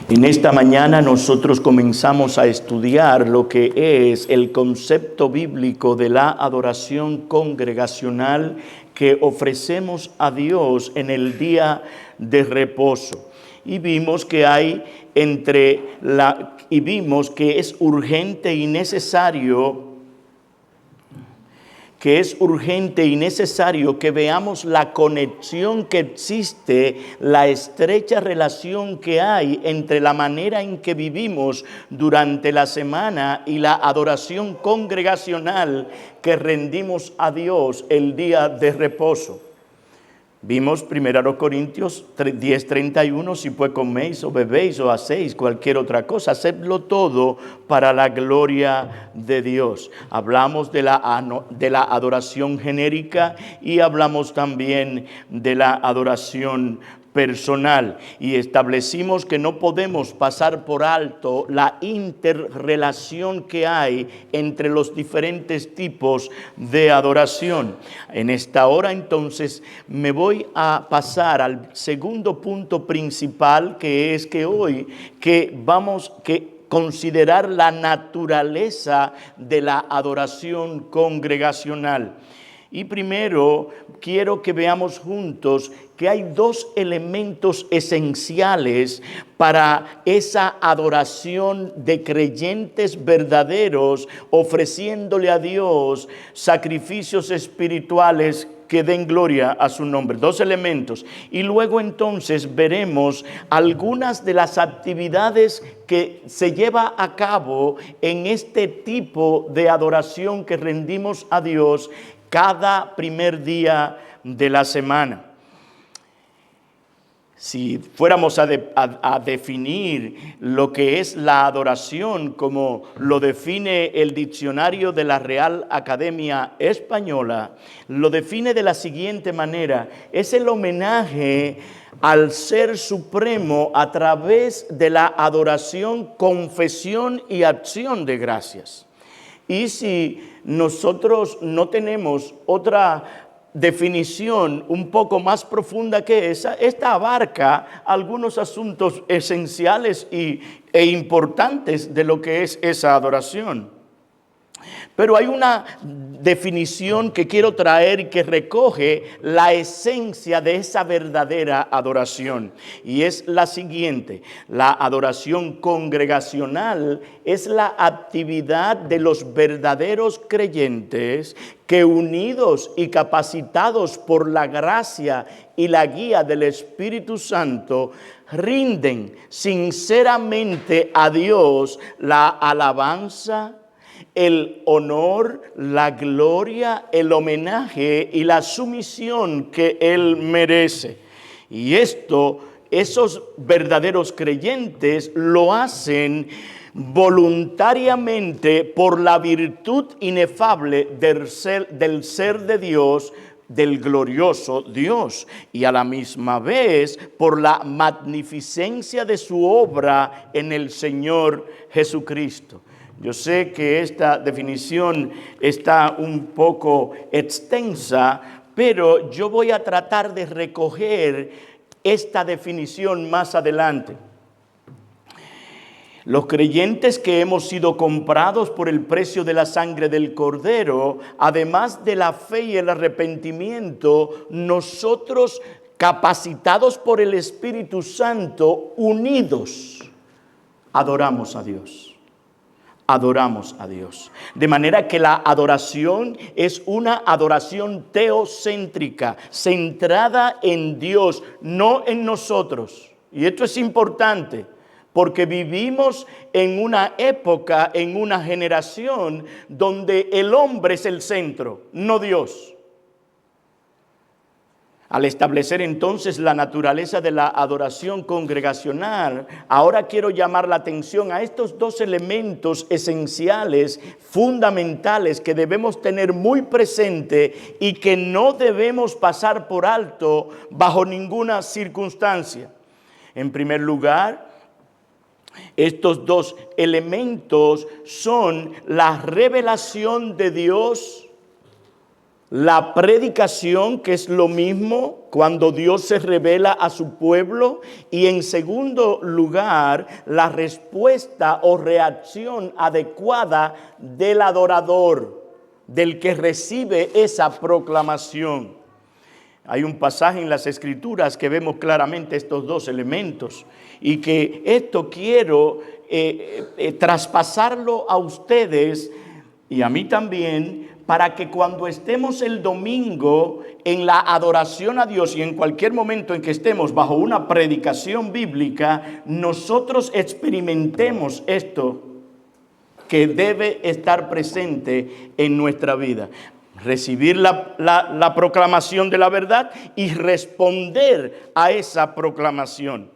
En esta mañana nosotros comenzamos a estudiar lo que es el concepto bíblico de la adoración congregacional que ofrecemos a Dios en el día de reposo. Y vimos que vimos que es urgente y necesario que veamos la conexión que existe, la estrecha relación que hay entre la manera en que vivimos durante la semana y la adoración congregacional que rendimos a Dios el día de reposo. Vimos 1 Corintios 10:31, si pues coméis o bebéis o hacéis cualquier otra cosa, hacedlo todo para la gloria de Dios. Hablamos de la adoración genérica y hablamos también de la adoración personal, y establecimos que no podemos pasar por alto la interrelación que hay entre los diferentes tipos de adoración. En esta hora entonces me voy a pasar al segundo punto principal, que es que hoy vamos a considerar la naturaleza de la adoración congregacional. Y primero quiero que veamos juntos que hay dos elementos esenciales para esa adoración de creyentes verdaderos, ofreciéndole a Dios sacrificios espirituales que den gloria a su nombre. Dos elementos. Y luego entonces veremos algunas de las actividades que se lleva a cabo en este tipo de adoración que rendimos a Dios cada primer día de la semana. Si fuéramos a definir lo que es la adoración como lo define el diccionario de la Real Academia Española, lo define de la siguiente manera: es el homenaje al Ser Supremo a través de la adoración, confesión y acción de gracias. Y si nosotros no tenemos otra definición un poco más profunda que esta abarca algunos asuntos esenciales e importantes de lo que es esa adoración. Pero hay una definición que quiero traer y que recoge la esencia de esa verdadera adoración. Y es la siguiente: la adoración congregacional es la actividad de los verdaderos creyentes que, unidos y capacitados por la gracia y la guía del Espíritu Santo, rinden sinceramente a Dios la alabanza, el honor, la gloria, el homenaje y la sumisión que Él merece. Y esos verdaderos creyentes lo hacen voluntariamente por la virtud inefable del ser de Dios, del glorioso Dios, y a la misma vez por la magnificencia de su obra en el Señor Jesucristo. Yo sé que esta definición está un poco extensa, pero yo voy a tratar de recoger esta definición más adelante. Los creyentes que hemos sido comprados por el precio de la sangre del Cordero, además de la fe y el arrepentimiento, nosotros, capacitados por el Espíritu Santo, unidos, adoramos a Dios. Adoramos a Dios. De manera que la adoración es una adoración teocéntrica, centrada en Dios, no en nosotros. Y esto es importante, porque vivimos en una época, en una generación donde el hombre es el centro, no Dios. Al establecer entonces la naturaleza de la adoración congregacional, ahora quiero llamar la atención a estos dos elementos esenciales, fundamentales, que debemos tener muy presente y que no debemos pasar por alto bajo ninguna circunstancia. En primer lugar, estos dos elementos son la revelación de Dios La predicación, que es lo mismo cuando Dios se revela a su pueblo. Y en segundo lugar, la respuesta o reacción adecuada del adorador, del que recibe esa proclamación. Hay un pasaje en las Escrituras que vemos claramente estos dos elementos, y que esto quiero traspasarlo a ustedes y a mí también, para que cuando estemos el domingo en la adoración a Dios y en cualquier momento en que estemos bajo una predicación bíblica, nosotros experimentemos esto que debe estar presente en nuestra vida. Recibir la proclamación de la verdad y responder a esa proclamación.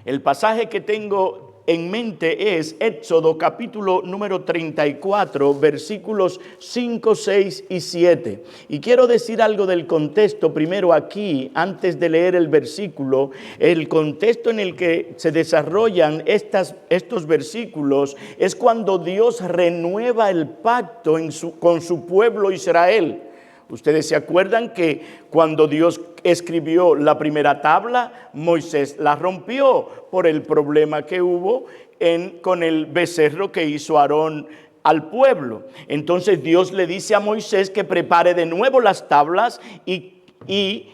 El pasaje que tengo en mente es Éxodo capítulo número 34, versículos 5, 6 y 7. Y quiero decir algo del contexto primero aquí, antes de leer el versículo. El contexto en el que se desarrollan estos versículos es cuando Dios renueva el pacto con su pueblo Israel. Ustedes se acuerdan que cuando Dios escribió la primera tabla, Moisés la rompió por el problema que hubo con el becerro que hizo Aarón al pueblo. Entonces Dios le dice a Moisés que prepare de nuevo las tablas y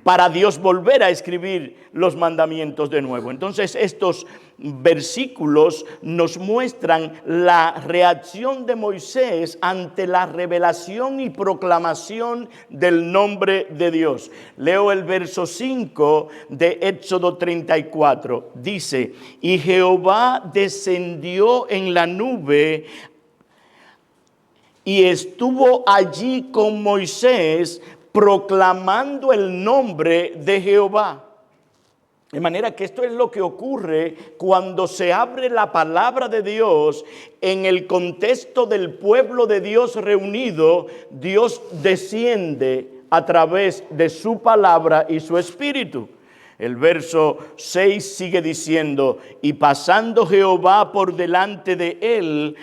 para Dios volver a escribir los mandamientos de nuevo. Entonces estos versículos nos muestran la reacción de Moisés ante la revelación y proclamación del nombre de Dios. Leo el verso 5 de Éxodo 34. Dice: y Jehová descendió en la nube y estuvo allí con Moisés, proclamando el nombre de Jehová. De manera que esto es lo que ocurre cuando se abre la palabra de Dios en el contexto del pueblo de Dios reunido. Dios desciende a través de su palabra y su espíritu. El verso 6 sigue diciendo: y pasando Jehová por delante de él,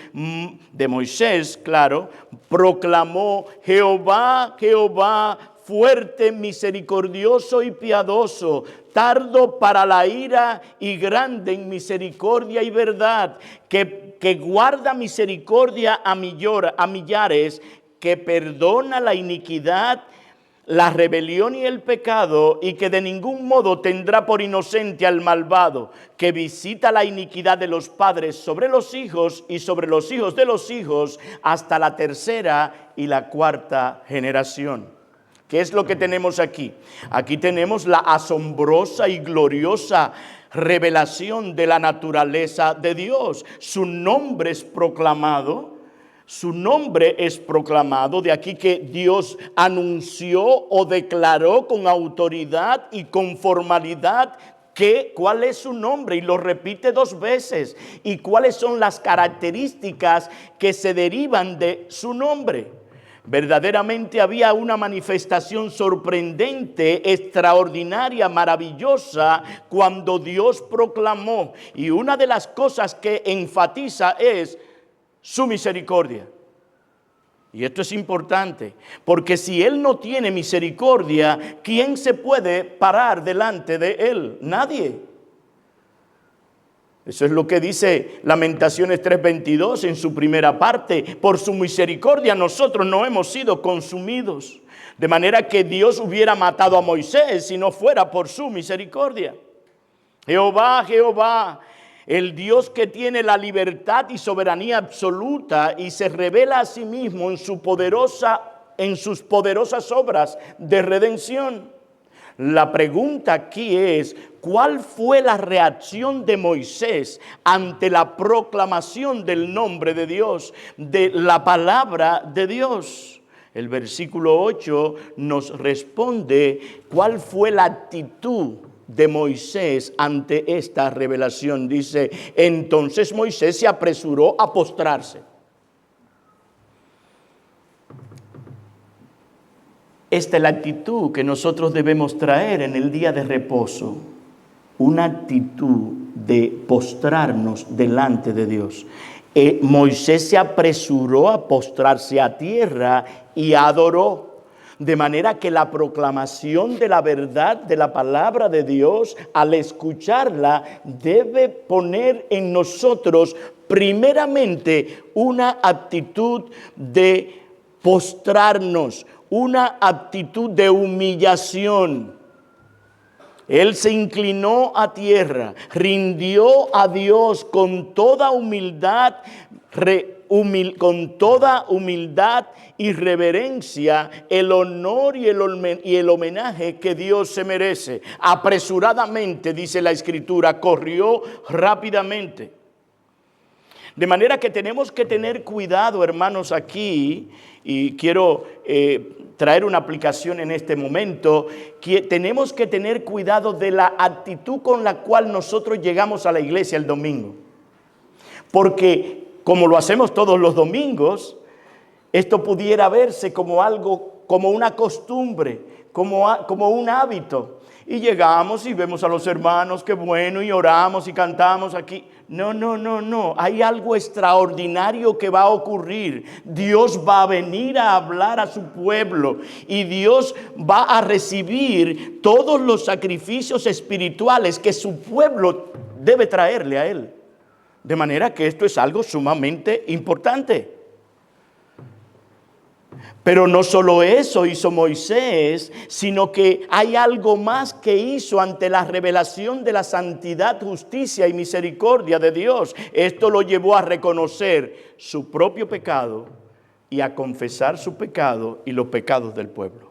de Moisés, claro, proclamó: Jehová, Jehová, fuerte, misericordioso y piadoso, tardo para la ira y grande en misericordia y verdad, que guarda misericordia a millares, que perdona la iniquidad, la rebelión y el pecado, y que de ningún modo tendrá por inocente al malvado, que visita la iniquidad de los padres sobre los hijos y sobre los hijos de los hijos, hasta la tercera y la cuarta generación. ¿Qué es lo que tenemos aquí? Aquí tenemos la asombrosa y gloriosa revelación de la naturaleza de Dios. Su nombre es proclamado. Su nombre es proclamado, de aquí que Dios anunció o declaró con autoridad y con formalidad cuál es su nombre, y lo repite 2 veces, y cuáles son las características que se derivan de su nombre. Verdaderamente había una manifestación sorprendente, extraordinaria, maravillosa cuando Dios proclamó, y una de las cosas que enfatiza es su misericordia. Y esto es importante, porque si Él no tiene misericordia, ¿quién se puede parar delante de Él? Nadie. Eso es lo que dice Lamentaciones 3:22 en su primera parte: por su misericordia nosotros no hemos sido consumidos. De manera que Dios hubiera matado a Moisés si no fuera por su misericordia. Jehová, Jehová, el Dios que tiene la libertad y soberanía absoluta y se revela a sí mismo en sus poderosas obras de redención. La pregunta aquí es: ¿cuál fue la reacción de Moisés ante la proclamación del nombre de Dios, de la palabra de Dios? El versículo 8 nos responde cuál fue la actitud de Moisés ante esta revelación. Dice: entonces Moisés se apresuró a postrarse. Esta es la actitud que nosotros debemos traer en el día de reposo. Una actitud de postrarnos delante de Dios. Moisés se apresuró a postrarse a tierra y adoró. De manera que la proclamación de la verdad de la palabra de Dios, al escucharla, debe poner en nosotros primeramente una actitud de postrarnos, una actitud de humillación. Él se inclinó a tierra, rindió a Dios con toda humildad, y reverencia, el honor y el homenaje que Dios se merece. Apresuradamente, dice la Escritura, corrió rápidamente. De manera que tenemos que tener cuidado, hermanos, aquí, y quiero traer una aplicación en este momento, que tenemos que tener cuidado de la actitud con la cual nosotros llegamos a la iglesia el domingo. Porque como lo hacemos todos los domingos, esto pudiera verse como algo, como una costumbre, como un hábito. Y llegamos y vemos a los hermanos, qué bueno, y oramos y cantamos aquí. No. Hay algo extraordinario que va a ocurrir. Dios va a venir a hablar a su pueblo y Dios va a recibir todos los sacrificios espirituales que su pueblo debe traerle a Él. De manera que esto es algo sumamente importante. Pero no solo eso hizo Moisés, sino que hay algo más que hizo ante la revelación de la santidad, justicia y misericordia de Dios. Esto lo llevó a reconocer su propio pecado y a confesar su pecado y los pecados del pueblo.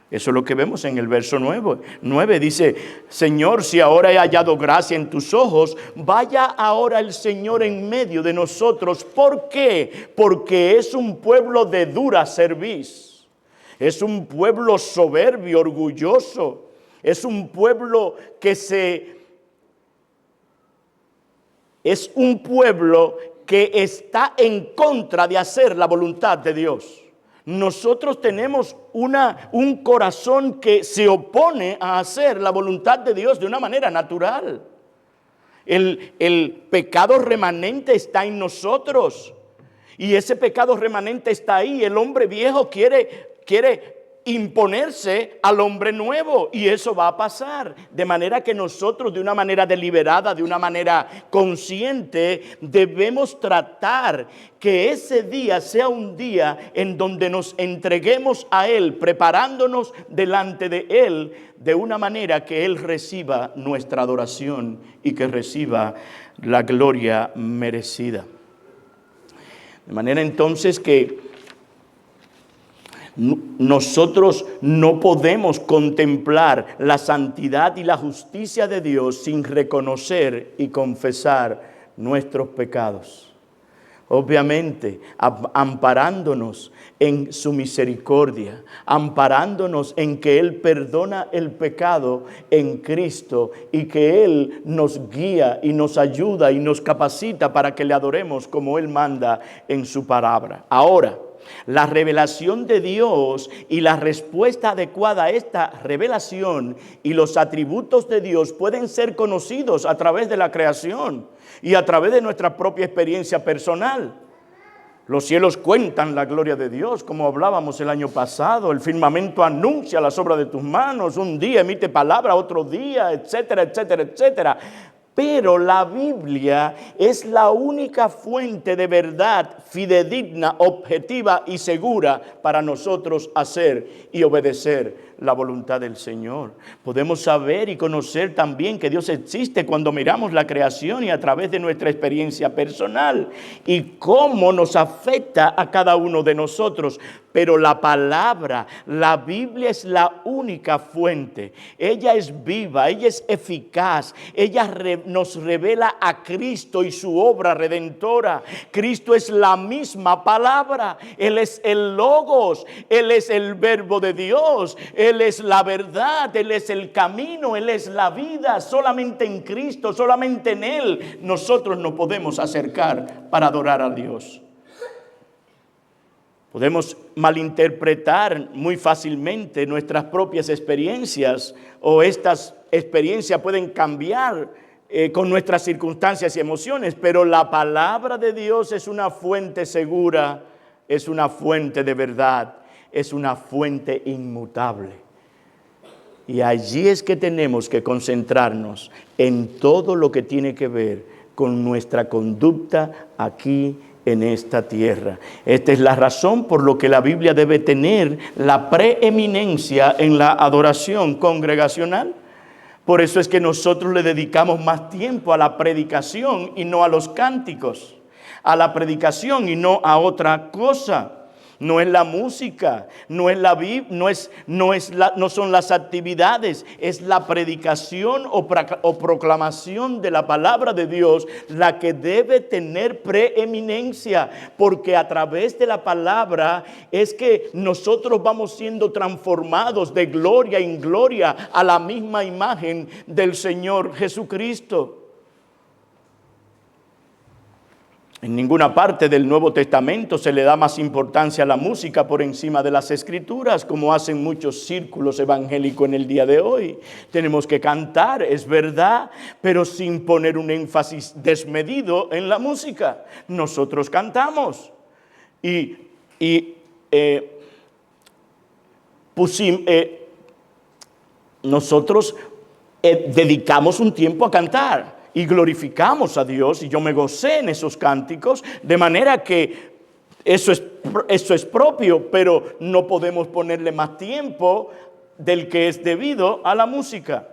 Eso es lo que vemos en el verso 9. Dice, Señor, si ahora he hallado gracia en tus ojos, vaya ahora el Señor en medio de nosotros. ¿Por qué? Porque es un pueblo de dura cerviz. Es un pueblo soberbio, orgulloso. Es un pueblo que está en contra de hacer la voluntad de Dios. Nosotros tenemos un corazón que se opone a hacer la voluntad de Dios de una manera natural. El pecado remanente está en nosotros. Y ese pecado remanente está ahí. El hombre viejo quiere imponerse al hombre nuevo, y eso va a pasar. De manera que nosotros, de una manera deliberada, de una manera consciente, debemos tratar que ese día sea un día en donde nos entreguemos a Él, preparándonos delante de Él, de una manera que Él reciba nuestra adoración y que reciba la gloria merecida. De manera entonces que nosotros no podemos contemplar la santidad y la justicia de Dios sin reconocer y confesar nuestros pecados. Obviamente, amparándonos en su misericordia, amparándonos en que Él perdona el pecado en Cristo y que Él nos guía y nos ayuda y nos capacita para que le adoremos como Él manda en su palabra. Ahora, la revelación de Dios y la respuesta adecuada a esta revelación y los atributos de Dios pueden ser conocidos a través de la creación y a través de nuestra propia experiencia personal. Los cielos cuentan la gloria de Dios, como hablábamos el año pasado. El firmamento anuncia las obras de tus manos. Un día emite palabra, otro día, etcétera, etcétera, etcétera. Pero la Biblia es la única fuente de verdad fidedigna, objetiva y segura para nosotros hacer y obedecer la voluntad del Señor. Podemos saber y conocer también que Dios existe cuando miramos la creación y a través de nuestra experiencia personal y cómo nos afecta a cada uno de nosotros. Pero la palabra, la Biblia es la única fuente. Ella es viva, ella es eficaz, ella nos revela a Cristo y su obra redentora. Cristo es la misma palabra, Él es el Logos, Él es el Verbo de Dios, Él es la verdad, Él es el camino, Él es la vida. Solamente en Cristo, solamente en Él nosotros nos podemos acercar para adorar a Dios. Podemos malinterpretar muy fácilmente nuestras propias experiencias, o estas experiencias pueden cambiar con nuestras circunstancias y emociones, pero la palabra de Dios es una fuente segura es una fuente de verdad, es una fuente inmutable. Y allí es que tenemos que concentrarnos en todo lo que tiene que ver con nuestra conducta aquí en esta tierra. Esta es la razón por lo que la Biblia debe tener la preeminencia en la adoración congregacional. Por eso es que nosotros le dedicamos más tiempo a la predicación y no a los cánticos, a la predicación y no a otra cosa. No es la música, no es la Biblia, no son las actividades, es la predicación o proclamación de la palabra de Dios la que debe tener preeminencia, porque a través de la palabra es que nosotros vamos siendo transformados de gloria en gloria a la misma imagen del Señor Jesucristo. En ninguna parte del Nuevo Testamento se le da más importancia a la música por encima de las Escrituras, como hacen muchos círculos evangélicos en el día de hoy. Tenemos que cantar, es verdad, pero sin poner un énfasis desmedido en la música. Nosotros cantamos nosotros dedicamos un tiempo a cantar. Y glorificamos a Dios, y yo me gocé en esos cánticos, de manera que eso es propio, pero no podemos ponerle más tiempo del que es debido a la música.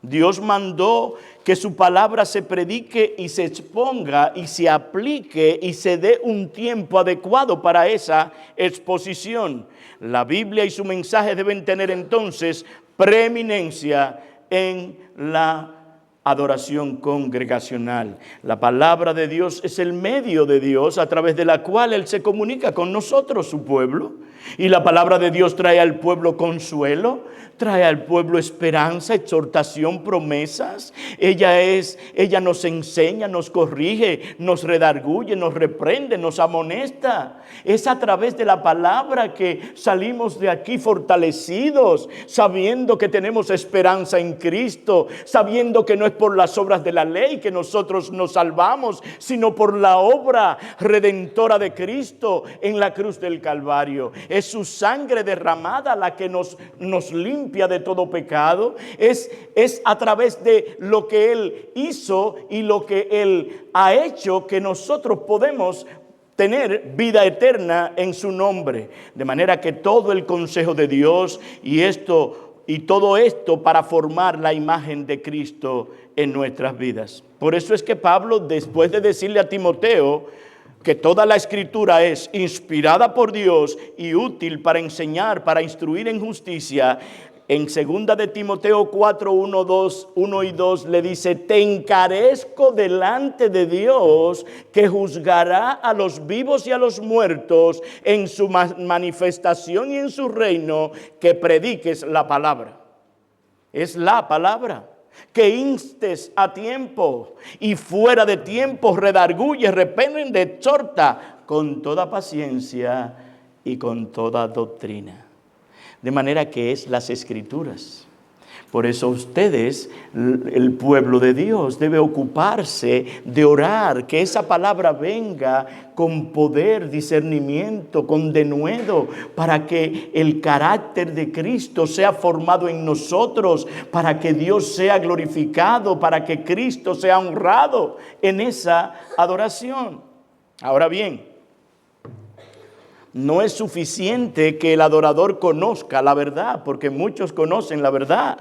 Dios mandó que su palabra se predique y se exponga y se aplique y se dé un tiempo adecuado para esa exposición. La Biblia y su mensaje deben tener entonces preeminencia en la adoración congregacional. La palabra de Dios es el medio de Dios a través de la cual Él se comunica con nosotros, su pueblo. Y la palabra de Dios trae al pueblo consuelo, trae al pueblo esperanza, exhortación, promesas. Ella nos enseña, nos corrige, nos redarguye, nos reprende, nos amonesta. Es a través de la palabra que salimos de aquí fortalecidos, sabiendo que tenemos esperanza en Cristo, sabiendo que no es por las obras de la ley que nosotros nos salvamos, sino por la obra redentora de Cristo en la cruz del Calvario. Es su sangre derramada la que nos limpia de todo pecado. Es a través de lo que Él hizo y lo que Él ha hecho que nosotros podemos tener vida eterna en su nombre. De manera que todo el consejo de Dios y todo esto para formar la imagen de Cristo en nuestras vidas. Por eso es que Pablo, después de decirle a Timoteo que toda la Escritura es inspirada por Dios y útil para enseñar, para instruir en justicia, en 2 de Timoteo 4, 1 y 2 le dice: te encarezco delante de Dios, que juzgará a los vivos y a los muertos en su manifestación y en su reino, que prediques la palabra. Es la palabra. Que instes a tiempo y fuera de tiempo, redarguye, reprende, exhorta con toda paciencia y con toda doctrina. De manera que es las Escrituras. Por eso ustedes, el pueblo de Dios, debe ocuparse de orar, que esa palabra venga con poder, discernimiento, con denuedo, para que el carácter de Cristo sea formado en nosotros, para que Dios sea glorificado, para que Cristo sea honrado en esa adoración. Ahora bien, no es suficiente que el adorador conozca la verdad, porque muchos conocen la verdad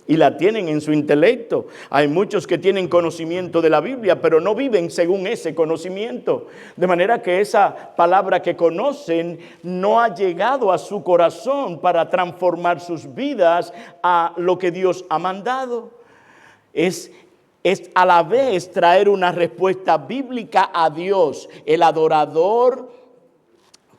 y la tienen en su intelecto. Hay muchos que tienen conocimiento de la Biblia, pero no viven según ese conocimiento. De manera que esa palabra que conocen no ha llegado a su corazón para transformar sus vidas a lo que Dios ha mandado. Es a la vez traer una respuesta bíblica a Dios. El adorador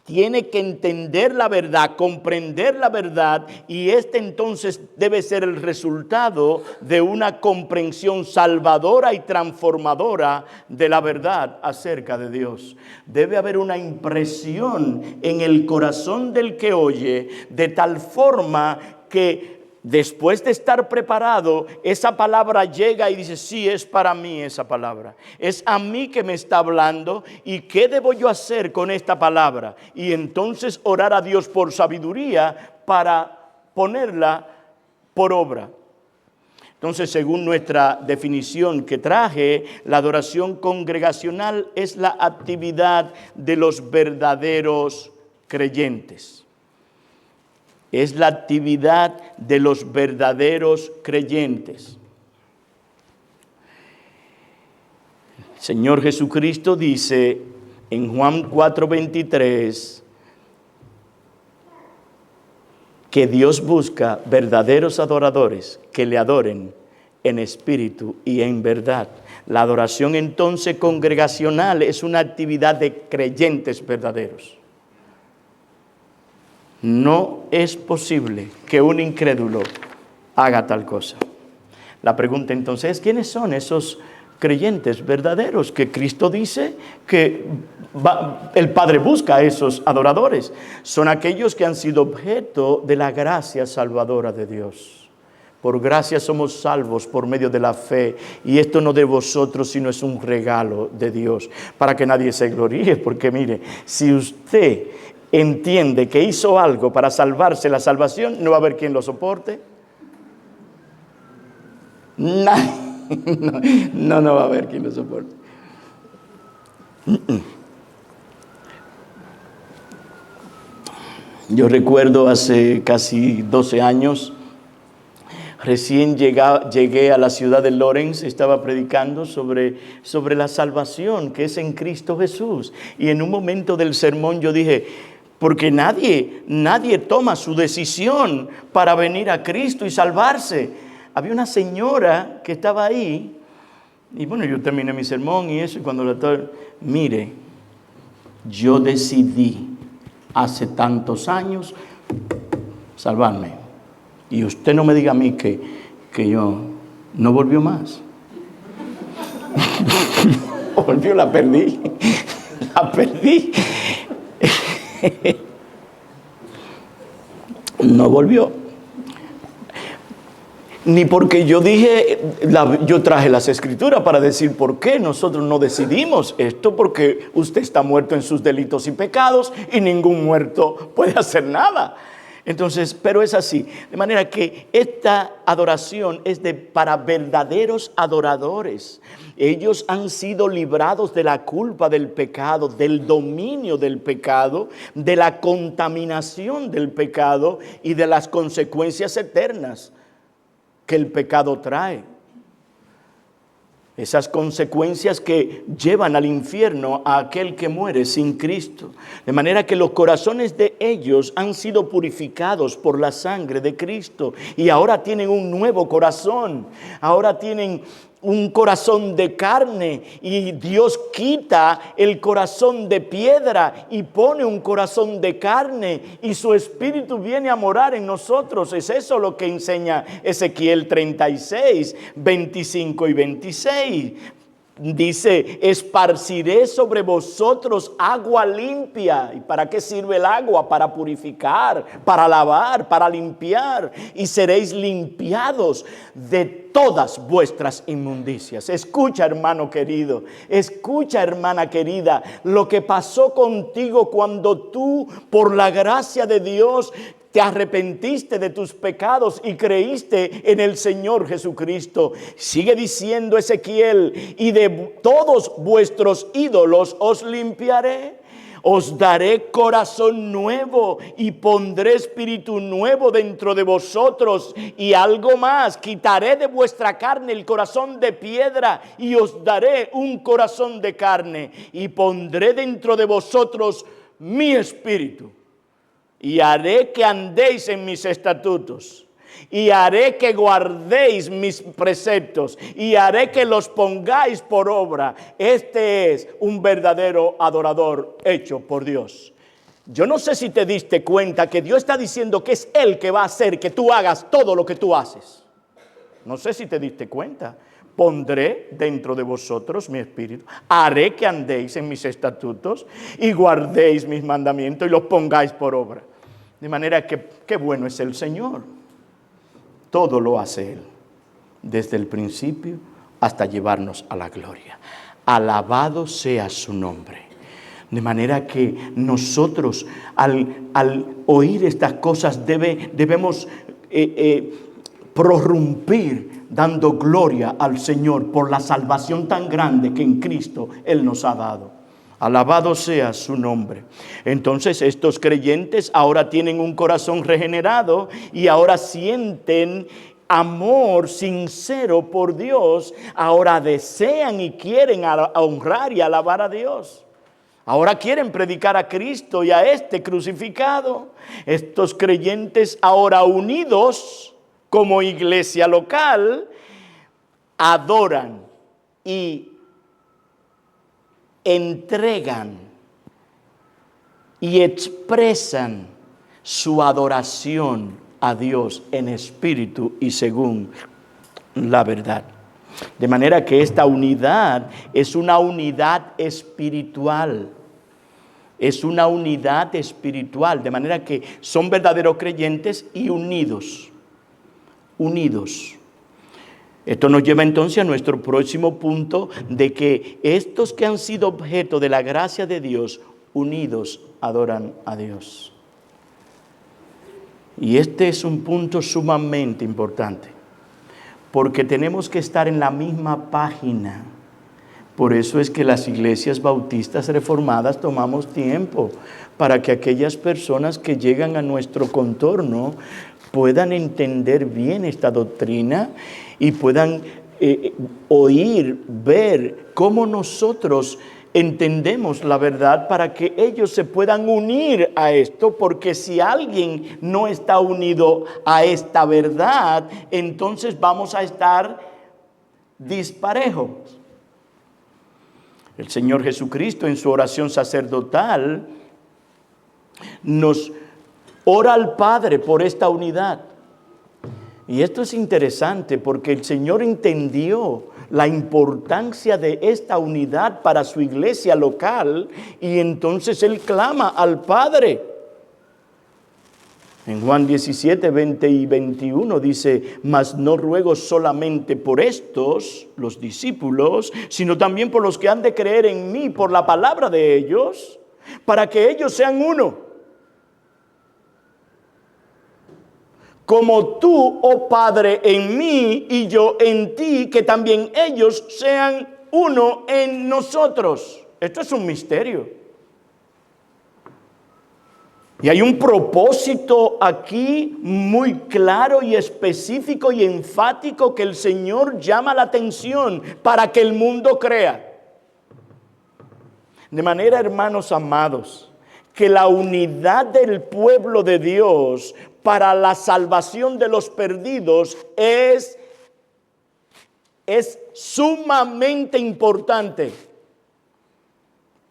tiene que entender la verdad, comprender la verdad, y entonces debe ser el resultado de una comprensión salvadora y transformadora de la verdad acerca de Dios. Debe haber una impresión en el corazón del que oye, de tal forma que Después de estar preparado, esa palabra llega y dice, sí, es para mí esa palabra. Es a mí que me está hablando y ¿qué debo yo hacer con esta palabra? Y entonces orar a Dios por sabiduría para ponerla por obra. Entonces, según nuestra definición que traje, la adoración congregacional es la actividad de los verdaderos creyentes. Es la actividad de los verdaderos creyentes. El Señor Jesucristo dice en Juan 4:23 que Dios busca verdaderos adoradores que le adoren en espíritu y en verdad. La adoración entonces congregacional es una actividad de creyentes verdaderos. No es posible que un incrédulo haga tal cosa. La pregunta entonces es, ¿quiénes son esos creyentes verdaderos que Cristo dice que el Padre busca a esos adoradores? Son aquellos que han sido objeto de la gracia salvadora de Dios. Por gracia somos salvos por medio de la fe, y esto no de vosotros, sino es un regalo de Dios, para que nadie se gloríe, porque mire, si usted entiende que hizo algo para salvarse, la salvación, no va a haber quien lo soporte. No va a haber quien lo soporte. Yo recuerdo hace casi 12 años, recién llegué a la ciudad de Lawrence, estaba predicando sobre la salvación que es en Cristo Jesús. Y en un momento del sermón yo dije, porque nadie toma su decisión para venir a Cristo y salvarse. Había una señora que estaba ahí, y bueno, yo terminé mi sermón y eso, y cuando mire, yo decidí hace tantos años salvarme. Y usted no me diga a mí que yo no volvió más. Volvió, la perdí. La perdí. No volvió. Ni porque yo yo traje las escrituras para decir por qué nosotros no decidimos esto, porque usted está muerto en sus delitos y pecados y ningún muerto puede hacer nada. Entonces, pero es así. De manera que esta adoración es para verdaderos adoradores. Ellos han sido librados de la culpa del pecado, del dominio del pecado, de la contaminación del pecado y de las consecuencias eternas que el pecado trae. Esas consecuencias que llevan al infierno a aquel que muere sin Cristo. De manera que los corazones de ellos han sido purificados por la sangre de Cristo. Y ahora tienen un nuevo corazón. Ahora tienen un corazón de carne. Y Dios quita el corazón de piedra y pone un corazón de carne. Y su Espíritu viene a morar en nosotros. Es eso lo que enseña Ezequiel 36, 25 y 26. Dice, esparciré sobre vosotros agua limpia. ¿Y para qué sirve el agua? Para purificar, para lavar, para limpiar. Y seréis limpiados de todas vuestras inmundicias. Escucha, hermano querido, escucha, hermana querida, lo que pasó contigo cuando tú, por la gracia de Dios, te arrepentiste de tus pecados y creíste en el Señor Jesucristo. Sigue diciendo Ezequiel, y de todos vuestros ídolos os limpiaré. Os daré corazón nuevo y pondré espíritu nuevo dentro de vosotros. Y algo más, quitaré de vuestra carne el corazón de piedra y os daré un corazón de carne. Y pondré dentro de vosotros mi espíritu. Y haré que andéis en mis estatutos, y haré que guardéis mis preceptos, y haré que los pongáis por obra. Este es un verdadero adorador hecho por Dios. Yo no sé si te diste cuenta que Dios está diciendo que es Él que va a hacer que tú hagas todo lo que tú haces. No sé si te diste cuenta. Pondré dentro de vosotros mi espíritu, haré que andéis en mis estatutos y guardéis mis mandamientos y los pongáis por obra. De manera que qué bueno es el Señor. todo lo hace Él, desde el principio hasta llevarnos a la gloria. Alabado sea su nombre. De manera que nosotros al oír estas cosas debemos prorrumpir dando gloria al Señor por la salvación tan grande que en Cristo Él nos ha dado. Alabado sea su nombre. Entonces estos creyentes ahora tienen un corazón regenerado y ahora sienten amor sincero por Dios. Ahora desean y quieren honrar y alabar a Dios. Ahora quieren predicar a Cristo y a este crucificado. Estos creyentes ahora unidos como iglesia local adoran y entregan y expresan su adoración a Dios en espíritu y según la verdad. De manera que esta unidad es una unidad espiritual. Es una unidad espiritual, de manera que son verdaderos creyentes y unidos. Unidos. Esto nos lleva entonces a nuestro próximo punto de que estos que han sido objeto de la gracia de Dios, unidos, adoran a Dios. Y este es un punto sumamente importante, porque tenemos que estar en la misma página. Por eso es que las iglesias bautistas reformadas tomamos tiempo para que aquellas personas que llegan a nuestro contorno puedan entender bien esta doctrina y puedan oír, ver cómo nosotros entendemos la verdad para que ellos se puedan unir a esto, porque si alguien no está unido a esta verdad, entonces vamos a estar disparejos. El Señor Jesucristo en su oración sacerdotal nos ora al Padre por esta unidad. Y esto es interesante porque el Señor entendió la importancia de esta unidad para su iglesia local y entonces Él clama al Padre. En Juan 17, 20 y 21 dice: mas no ruego solamente por estos, los discípulos, sino también por los que han de creer en mí por la palabra de ellos, para que ellos sean uno. Como tú, oh Padre, en mí y yo en ti, que también ellos sean uno en nosotros. Esto es un misterio. Y hay un propósito aquí muy claro y específico y enfático que el Señor llama la atención para que el mundo crea. De manera, hermanos amados, que la unidad del pueblo de Dios para la salvación de los perdidos es sumamente importante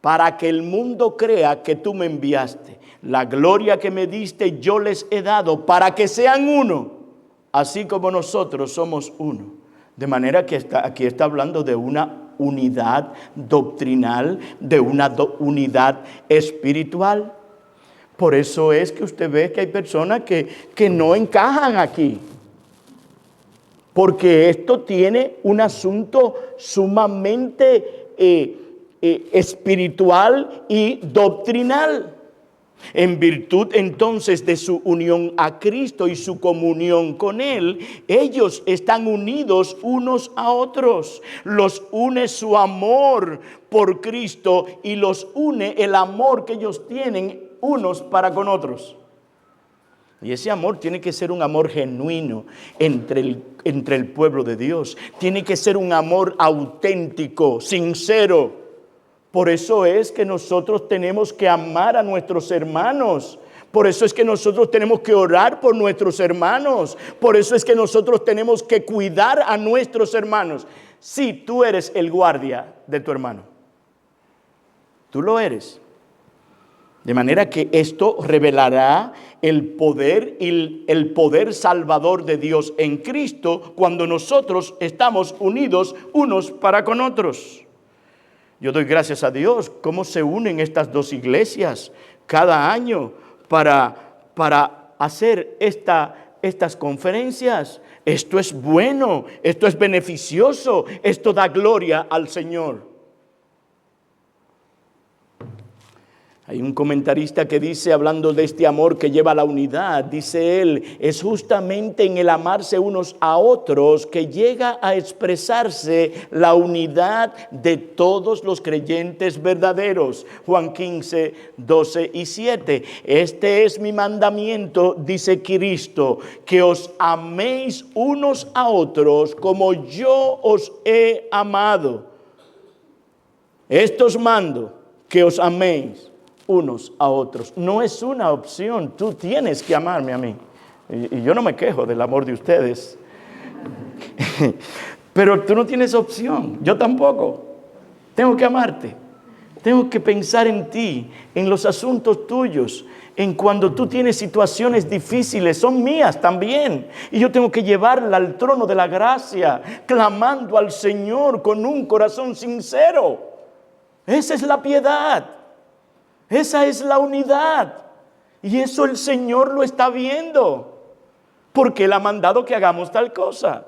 para que el mundo crea que tú me enviaste. La gloria que me diste yo les he dado para que sean uno, así como nosotros somos uno. De manera que aquí está hablando de una unidad doctrinal, de una unidad espiritual. Por eso es que usted ve que hay personas que no encajan aquí. Porque esto tiene un asunto sumamente espiritual y doctrinal. En virtud entonces de su unión a Cristo y su comunión con Él, ellos están unidos unos a otros. Los une su amor por Cristo y los une el amor que ellos tienen unos para con otros. Y ese amor tiene que ser un amor genuino entre el pueblo de Dios. Tiene que ser un amor auténtico, sincero. Por eso es que nosotros tenemos que amar a nuestros hermanos. Por eso es que nosotros tenemos que orar por nuestros hermanos. Por eso es que nosotros tenemos que cuidar a nuestros hermanos. Si tú eres el guardia de tu hermano, tú lo eres. De manera que esto revelará el poder y el poder salvador de Dios en Cristo cuando nosotros estamos unidos unos para con otros. Yo doy gracias a Dios cómo se unen estas dos iglesias cada año para hacer esta estas conferencias. Esto es bueno, esto es beneficioso, esto da gloria al Señor. Hay un comentarista que dice, hablando de este amor que lleva a la unidad, dice él, es justamente en el amarse unos a otros que llega a expresarse la unidad de todos los creyentes verdaderos. Juan 15, 12 y 7. Este es mi mandamiento, dice Cristo, que os améis unos a otros como yo os he amado. Esto os mando, que os améis unos a otros. No es una opción, tú tienes que amarme a mí. Y yo no me quejo del amor de ustedes. Pero tú no tienes opción, yo tampoco. Tengo que amarte. Tengo que pensar en ti, en los asuntos tuyos, en cuando tú tienes situaciones difíciles, son mías también. Y yo tengo que llevarla al trono de la gracia, clamando al Señor con un corazón sincero. Esa es la piedad. Esa es la unidad. Y eso el Señor lo está viendo. Porque Él ha mandado que hagamos tal cosa.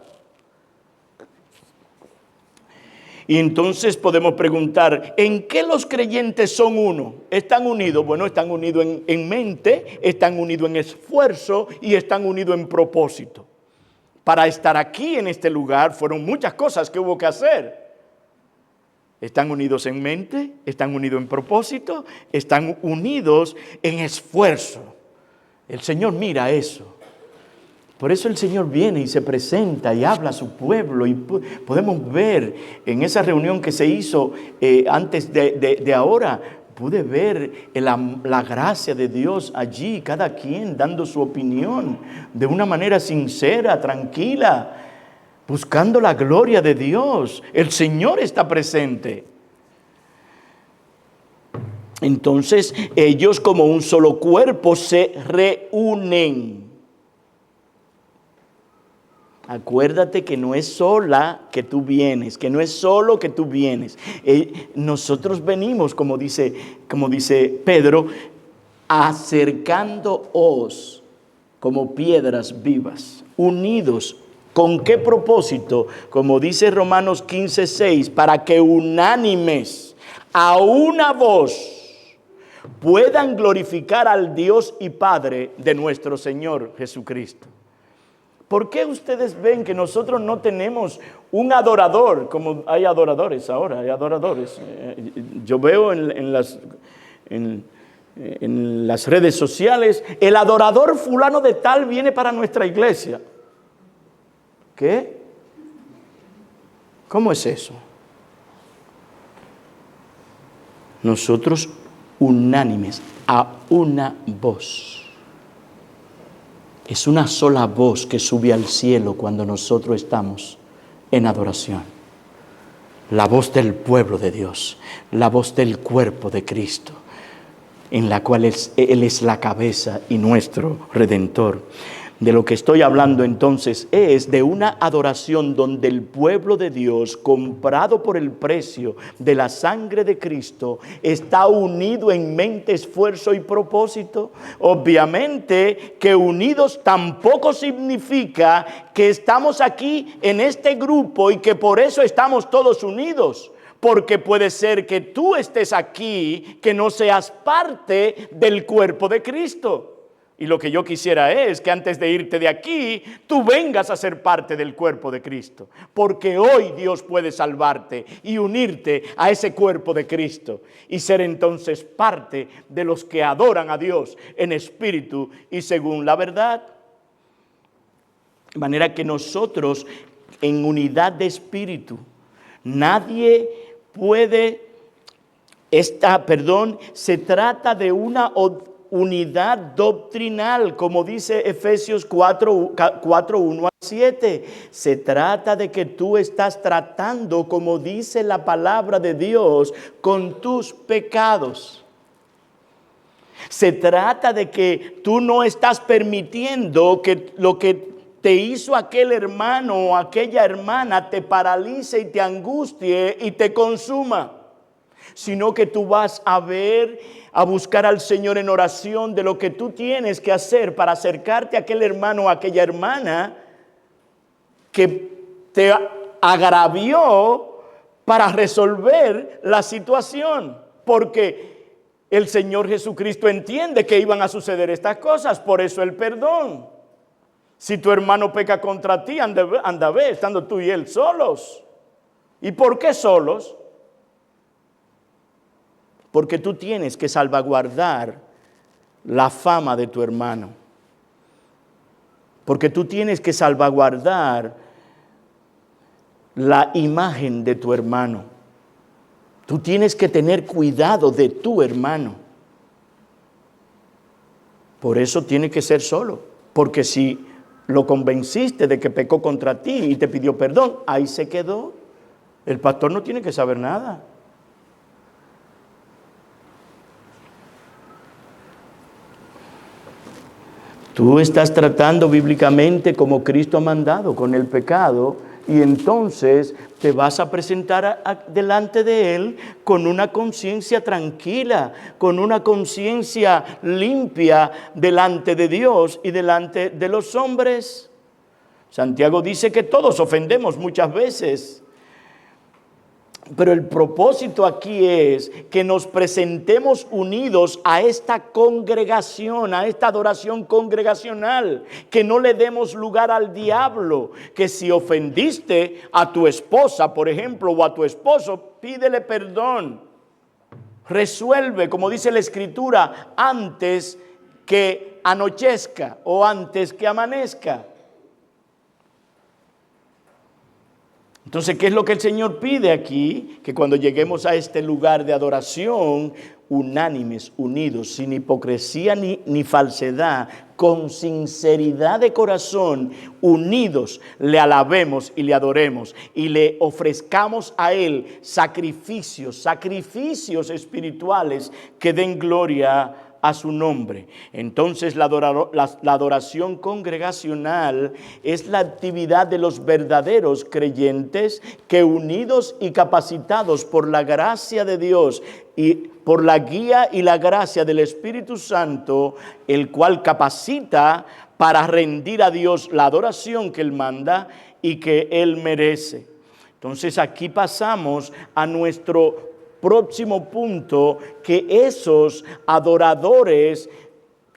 Y entonces podemos preguntar, ¿en qué los creyentes son uno? ¿Están unidos? Bueno, están unidos en mente, están unidos en esfuerzo y están unidos en propósito. Para estar aquí en este lugar fueron muchas cosas que hubo que hacer. Están unidos en mente, están unidos en propósito, están unidos en esfuerzo. El Señor mira eso. Por eso el Señor viene y se presenta y habla a su pueblo. Y podemos ver en esa reunión que se hizo antes de ahora, pude ver la gracia de Dios allí, cada quien dando su opinión de una manera sincera, tranquila, buscando la gloria de Dios. El Señor está presente. Entonces, ellos como un solo cuerpo se reúnen. Acuérdate que no es sola que tú vienes, que no es solo que tú vienes. Nosotros venimos, como dice Pedro, acercándoos como piedras vivas, unidos. ¿Con qué propósito? Como dice Romanos 15:6, para que unánimes a una voz puedan glorificar al Dios y Padre de nuestro Señor Jesucristo. ¿Por qué ustedes ven que nosotros no tenemos un adorador? Como hay adoradores ahora, hay adoradores. Yo veo en las redes sociales, el adorador fulano de tal viene para nuestra iglesia. ¿Qué? ¿Cómo es eso? Nosotros unánimes a una voz. Es una sola voz que sube al cielo cuando nosotros estamos en adoración. La voz del pueblo de Dios, la voz del cuerpo de Cristo, en la cual Él es la cabeza y nuestro Redentor. De lo que estoy hablando entonces es de una adoración donde el pueblo de Dios, comprado por el precio de la sangre de Cristo, está unido en mente, esfuerzo y propósito. Obviamente que unidos tampoco significa que estamos aquí en este grupo y que por eso estamos todos unidos. Porque puede ser que tú estés aquí, que no seas parte del cuerpo de Cristo. Y lo que yo quisiera es que antes de irte de aquí, tú vengas a ser parte del cuerpo de Cristo. Porque hoy Dios puede salvarte y unirte a ese cuerpo de Cristo. Y ser entonces parte de los que adoran a Dios en espíritu y según la verdad. De manera que nosotros en unidad de espíritu, nadie puede, se trata de una unidad doctrinal, como dice Efesios 4, 1 al 7. Se trata de que tú estás tratando, como dice la palabra de Dios, con tus pecados. Se trata de que tú no estás permitiendo que lo que te hizo aquel hermano o aquella hermana te paralice y te angustie y te consuma. sino que tú vas a ver, a buscar al Señor en oración de lo que tú tienes que hacer para acercarte a aquel hermano o a aquella hermana que te agravió, para resolver la situación. Porque el Señor Jesucristo entiende que iban a suceder estas cosas, por eso el perdón. Si tu hermano peca contra ti, anda a ver, estando tú y él solos. ¿Y por qué solos? Porque tú tienes que salvaguardar la fama de tu hermano. Porque tú tienes que salvaguardar la imagen de tu hermano. Tú tienes que tener cuidado de tu hermano. Por eso tiene que ser solo. Porque si lo convenciste de que pecó contra ti y te pidió perdón, ahí se quedó. El pastor no tiene que saber nada. Tú estás tratando bíblicamente como Cristo ha mandado con el pecado, y entonces te vas a presentar delante de Él con una conciencia tranquila, con una conciencia limpia delante de Dios y delante de los hombres. Santiago dice que todos ofendemos muchas veces. Pero el propósito aquí es que nos presentemos unidos a esta congregación, a esta adoración congregacional, que no le demos lugar al diablo, que si ofendiste a tu esposa, por ejemplo, o a tu esposo, pídele perdón. Resuelve, como dice la Escritura, antes que anochezca o antes que amanezca. Entonces, ¿qué es lo que el Señor pide aquí? Que cuando lleguemos a este lugar de adoración, unánimes, unidos, sin hipocresía ni falsedad, con sinceridad de corazón, unidos, le alabemos y le adoremos y le ofrezcamos a Él sacrificios espirituales que den gloria a su nombre. Entonces la adoración congregacional es la actividad de los verdaderos creyentes que, unidos y capacitados por la gracia de Dios y por la guía y la gracia del Espíritu Santo, el cual capacita para rendir a Dios la adoración que Él manda y que Él merece. Entonces aquí pasamos a nuestro próximo punto, que esos adoradores,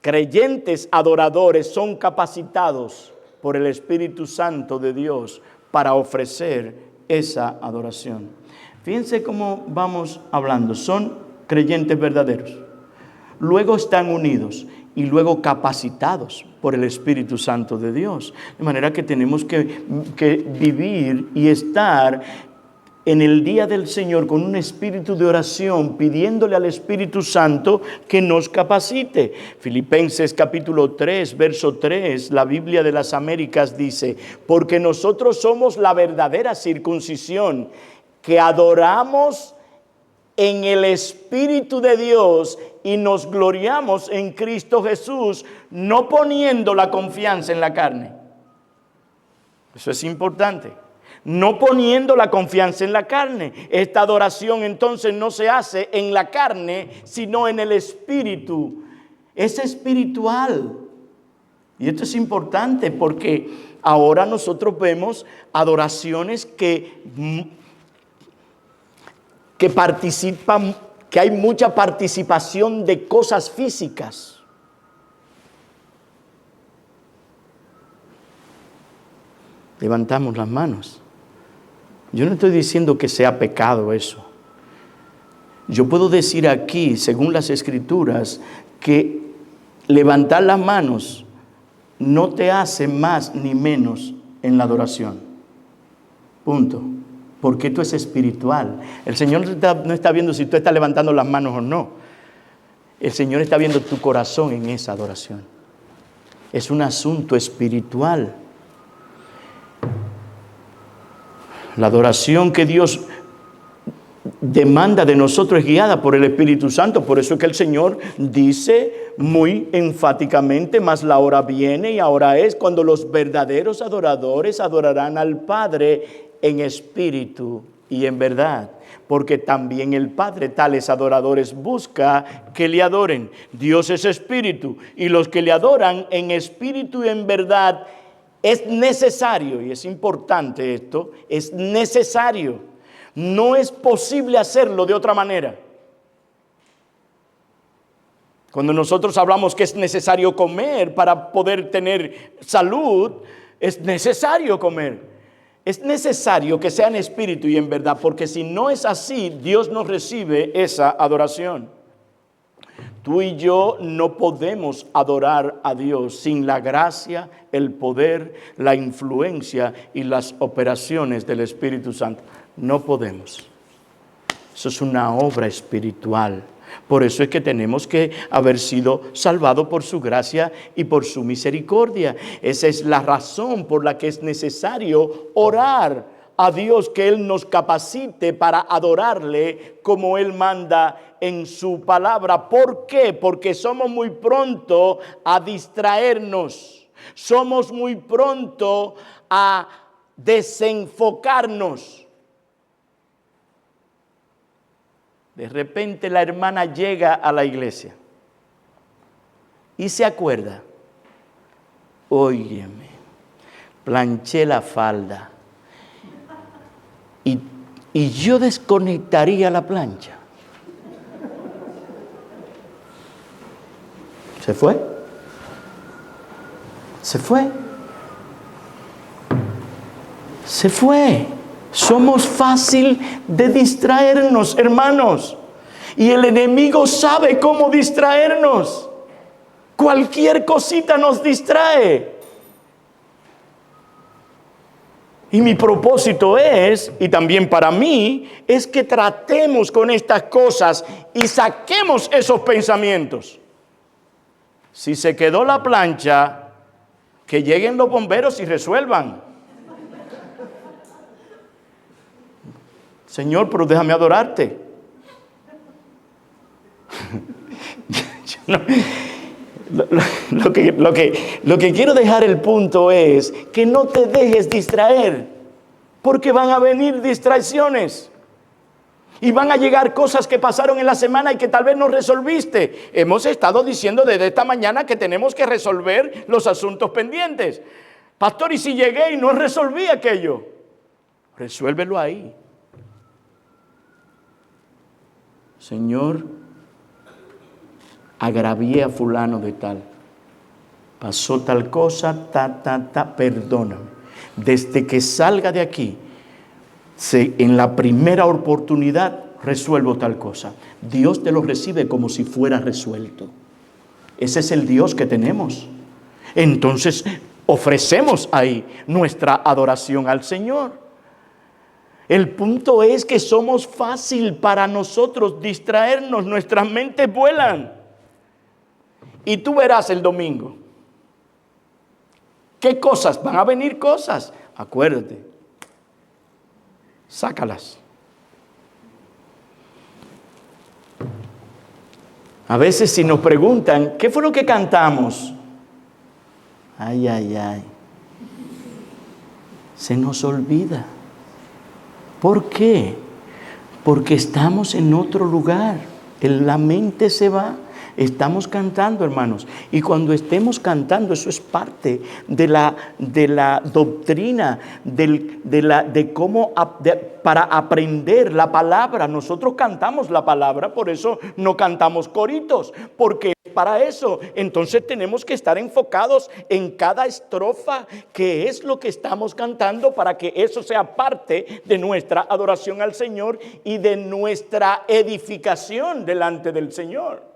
creyentes adoradores, son capacitados por el Espíritu Santo de Dios para ofrecer esa adoración. Fíjense cómo vamos hablando. Son creyentes verdaderos, luego están unidos y luego capacitados por el Espíritu Santo de Dios. De manera que tenemos que vivir y estar en el día del Señor con un espíritu de oración, pidiéndole al Espíritu Santo que nos capacite. Filipenses capítulo 3, verso 3, la Biblia de las Américas dice: porque nosotros somos la verdadera circuncisión, que adoramos en el Espíritu de Dios y nos gloriamos en Cristo Jesús, no poniendo la confianza en la carne. Eso es importante. No poniendo la confianza en la carne. Esta adoración entonces no se hace en la carne, sino en el Espíritu. Es espiritual. Y esto es importante porque ahora nosotros vemos adoraciones que participan, que hay mucha participación de cosas físicas. Levantamos las manos. Yo no estoy diciendo que sea pecado eso. Yo puedo decir aquí, según las Escrituras, que levantar las manos no te hace más ni menos en la adoración. Punto. Porque esto es espiritual. El Señor no está viendo si tú estás levantando las manos o no. El Señor está viendo tu corazón en esa adoración. Es un asunto espiritual. La adoración que Dios demanda de nosotros es guiada por el Espíritu Santo. Por eso es que el Señor dice muy enfáticamente: mas la hora viene y ahora es cuando los verdaderos adoradores adorarán al Padre en espíritu y en verdad, porque también el Padre tales adoradores busca que le adoren. Dios es espíritu, y los que le adoran en espíritu y en verdad es necesario, y es importante esto, es necesario. No es posible hacerlo de otra manera. Cuando nosotros hablamos que es necesario comer para poder tener salud, es necesario comer. Es necesario que sea en espíritu y en verdad, porque si no es así, Dios no recibe esa adoración. Tú y yo no podemos adorar a Dios sin la gracia, el poder, la influencia y las operaciones del Espíritu Santo. No podemos. Eso es una obra espiritual. Por eso es que tenemos que haber sido salvados por su gracia y por su misericordia. Esa es la razón por la que es necesario orar a Dios, que Él nos capacite para adorarle como Él manda en su palabra. ¿Por qué? Porque somos muy pronto a distraernos. Somos muy pronto a desenfocarnos. De repente la hermana llega a la iglesia y se acuerda, óyeme, planché la falda y yo desconectaría la plancha. ¿Se fue? ¿Se fue? Se fue. Somos fácil de distraernos, hermanos. Y el enemigo sabe cómo distraernos. Cualquier cosita nos distrae. Y mi propósito es, y también para mí, es que tratemos con estas cosas y saquemos esos pensamientos. Si se quedó la plancha, que lleguen los bomberos y resuelvan. Señor, pero déjame adorarte. Lo que quiero dejar el punto es que no te dejes distraer, porque van a venir distracciones y van a llegar cosas que pasaron en la semana y que tal vez no resolviste. Hemos estado diciendo desde esta mañana que tenemos que resolver los asuntos pendientes. Pastor, ¿y si llegué y no resolví aquello? Resuélvelo ahí. Señor, agravié a fulano de tal. Pasó tal cosa, perdóname. Desde que salga de aquí, en la primera oportunidad resuelvo tal cosa. Dios te lo recibe como si fuera resuelto. Ese es el Dios que tenemos. Entonces, ofrecemos ahí nuestra adoración al Señor. El punto es que somos fácil para nosotros distraernos, nuestras mentes vuelan. Y tú verás el domingo. ¿Qué cosas? Van a venir cosas. Acuérdate. Sácalas. A veces si nos preguntan, ¿qué fue lo que cantamos? Ay, ay, ay. Se nos olvida. ¿Por qué? Porque estamos en otro lugar. La mente se va. Estamos cantando, hermanos. Y cuando estemos cantando, eso es parte de la doctrina, para aprender la palabra. Nosotros cantamos la palabra, por eso no cantamos coritos, porque para eso. Entonces tenemos que estar enfocados en cada estrofa, que es lo que estamos cantando, para que eso sea parte de nuestra adoración al Señor y de nuestra edificación delante del Señor.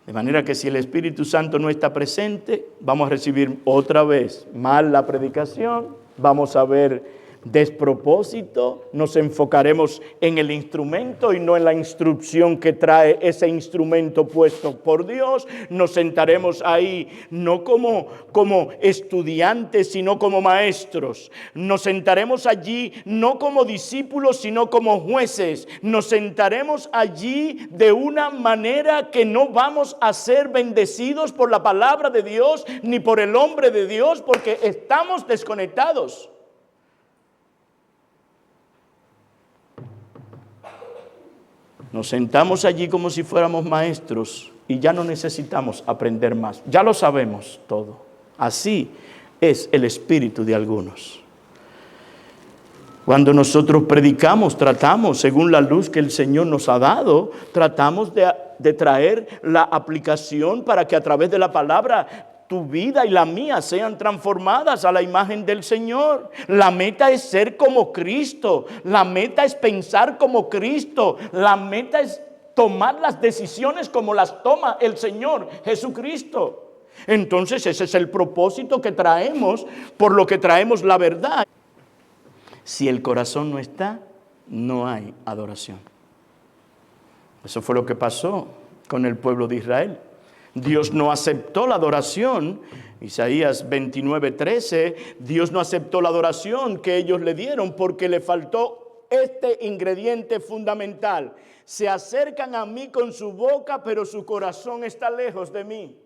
De manera que si el Espíritu Santo no está presente, vamos a recibir otra vez mal la predicación, vamos a ver despropósito, nos enfocaremos en el instrumento y no en la instrucción que trae ese instrumento puesto por Dios. Nos sentaremos ahí no como estudiantes, sino como maestros. Nos sentaremos allí no como discípulos, sino como jueces. Nos sentaremos allí de una manera que no vamos a ser bendecidos por la palabra de Dios ni por el hombre de Dios, porque estamos desconectados. Nos sentamos allí como si fuéramos maestros y ya no necesitamos aprender más. Ya lo sabemos todo. Así es el espíritu de algunos. Cuando nosotros predicamos, tratamos, según la luz que el Señor nos ha dado, tratamos de traer la aplicación para que a través de la palabra tu vida y la mía sean transformadas a la imagen del Señor. La meta es ser como Cristo. La meta es pensar como Cristo. La meta es tomar las decisiones como las toma el Señor Jesucristo. Entonces ese es el propósito que traemos, por lo que traemos la verdad. Si el corazón no está, no hay adoración. Eso fue lo que pasó con el pueblo de Israel. Dios no aceptó la adoración. Isaías 29:13, Dios no aceptó la adoración que ellos le dieron porque le faltó este ingrediente fundamental. Se acercan a mí con su boca, pero su corazón está lejos de mí.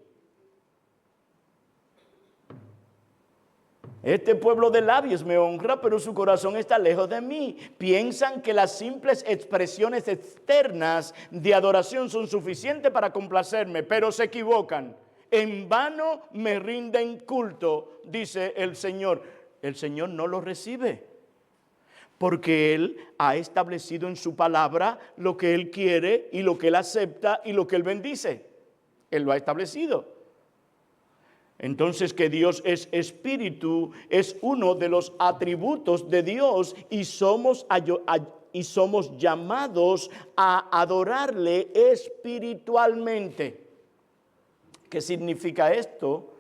Este pueblo de labios me honra, pero su corazón está lejos de mí. Piensan que las simples expresiones externas de adoración son suficientes para complacerme, pero se equivocan. En vano me rinden culto, dice el Señor. El Señor no lo recibe, porque Él ha establecido en su palabra lo que Él quiere y lo que Él acepta y lo que Él bendice. Él lo ha establecido. Entonces, que Dios es espíritu es uno de los atributos de Dios y somos llamados a adorarle espiritualmente. ¿Qué significa esto?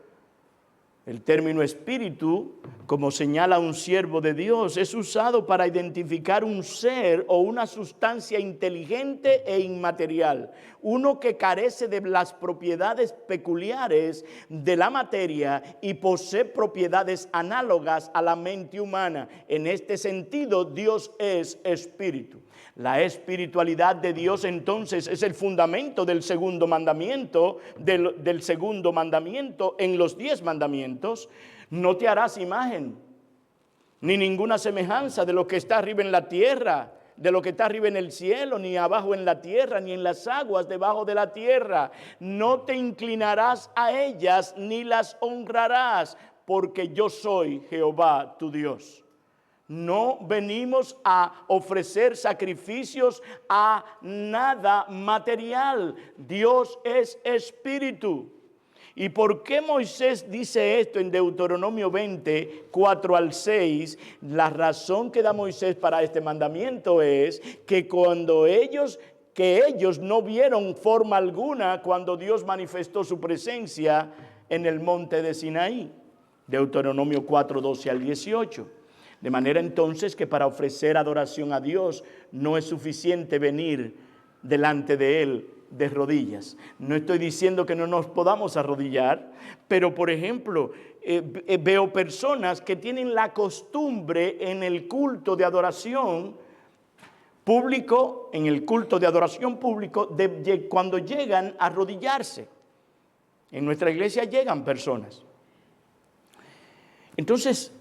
El término espíritu, como señala un siervo de Dios, es usado para identificar un ser o una sustancia inteligente e inmaterial, uno que carece de las propiedades peculiares de la materia y posee propiedades análogas a la mente humana. En este sentido, Dios es espíritu. La espiritualidad de Dios entonces es el fundamento del segundo mandamiento, del segundo mandamiento en los 10 mandamientos. No te harás imagen, ni ninguna semejanza de lo que está arriba en la tierra, de lo que está arriba en el cielo, ni abajo en la tierra, ni en las aguas debajo de la tierra. No te inclinarás a ellas, ni las honrarás, porque yo soy Jehová tu Dios. No venimos a ofrecer sacrificios a nada material. Dios es espíritu. ¿Y por qué Moisés dice esto en Deuteronomio 20, 4 al 6? La razón que da Moisés para este mandamiento es que ellos no vieron forma alguna cuando Dios manifestó su presencia en el monte de Sinaí. Deuteronomio 4, 12 al 18. De manera entonces que para ofrecer adoración a Dios no es suficiente venir delante de Él de rodillas. No estoy diciendo que no nos podamos arrodillar, pero por ejemplo, veo personas que tienen la costumbre en el culto de adoración público, de cuando llegan a arrodillarse. En nuestra iglesia llegan personas. Entonces,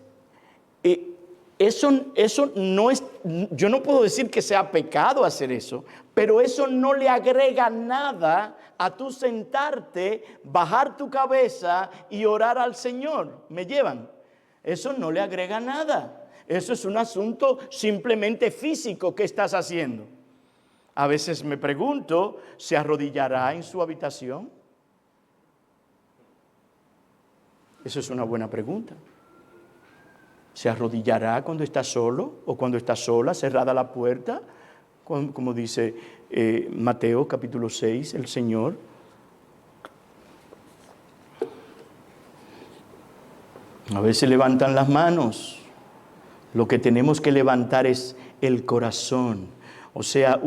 eso no es, yo no puedo decir que sea pecado hacer eso, pero eso no le agrega nada a tú sentarte, bajar tu cabeza y orar al Señor. ¿Me llevan? Eso no le agrega nada. Eso es un asunto simplemente físico que estás haciendo. A veces me pregunto, ¿se arrodillará en su habitación? Eso es una buena pregunta. ¿Se arrodillará cuando está solo o cuando está sola, cerrada la puerta? Como dice Mateo capítulo 6, el Señor. A veces levantan las manos. Lo que tenemos que levantar es el corazón. O sea,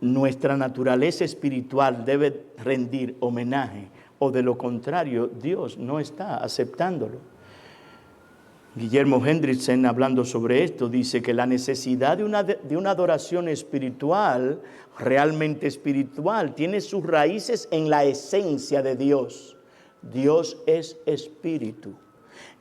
nuestra naturaleza espiritual debe rendir homenaje, o de lo contrario, Dios no está aceptándolo. Guillermo Hendrickson, hablando sobre esto, dice que la necesidad de una adoración espiritual, realmente espiritual, tiene sus raíces en la esencia de Dios. Dios es espíritu.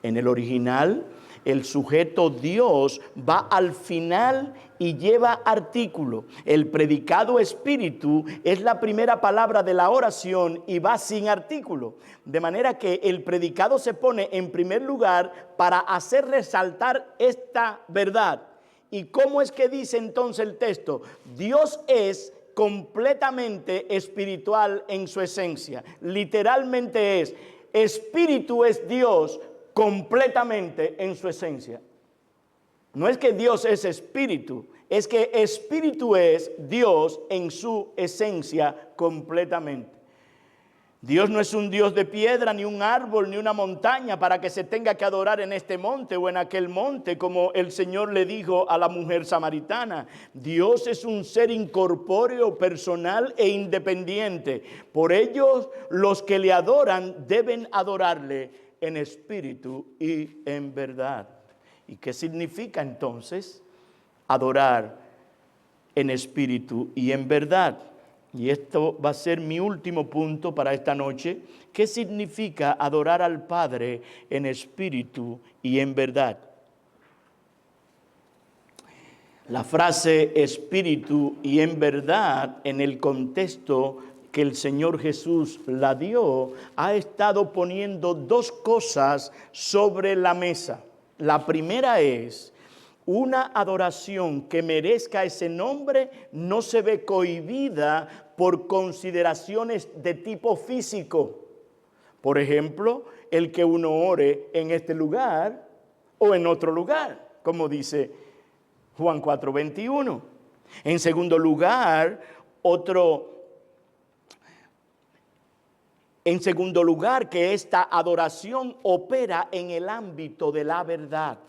En el original, el sujeto Dios va al final y lleva artículo. El predicado espíritu es la primera palabra de la oración y va sin artículo. De manera que el predicado se pone en primer lugar para hacer resaltar esta verdad. ¿Y cómo es que dice entonces el texto? Dios es completamente espiritual en su esencia. Literalmente es, espíritu es Dios completamente en su esencia. No es que Dios es espíritu, es que espíritu es Dios en su esencia completamente. Dios no es un Dios de piedra, ni un árbol, ni una montaña para que se tenga que adorar en este monte o en aquel monte, como el Señor le dijo a la mujer samaritana. Dios es un ser incorpóreo, personal e independiente. Por ello, los que le adoran deben adorarle en espíritu y en verdad. ¿Y qué significa entonces adorar en espíritu y en verdad? Y esto va a ser mi último punto para esta noche. ¿Qué significa adorar al Padre en espíritu y en verdad? La frase espíritu y en verdad, en el contexto que el Señor Jesús la dio, ha estado poniendo dos cosas sobre la mesa. La primera es, una adoración que merezca ese nombre no se ve cohibida por consideraciones de tipo físico. Por ejemplo, el que uno ore en este lugar o en otro lugar, como dice Juan 4:21. En segundo lugar, que esta adoración opera en el ámbito de la verdad.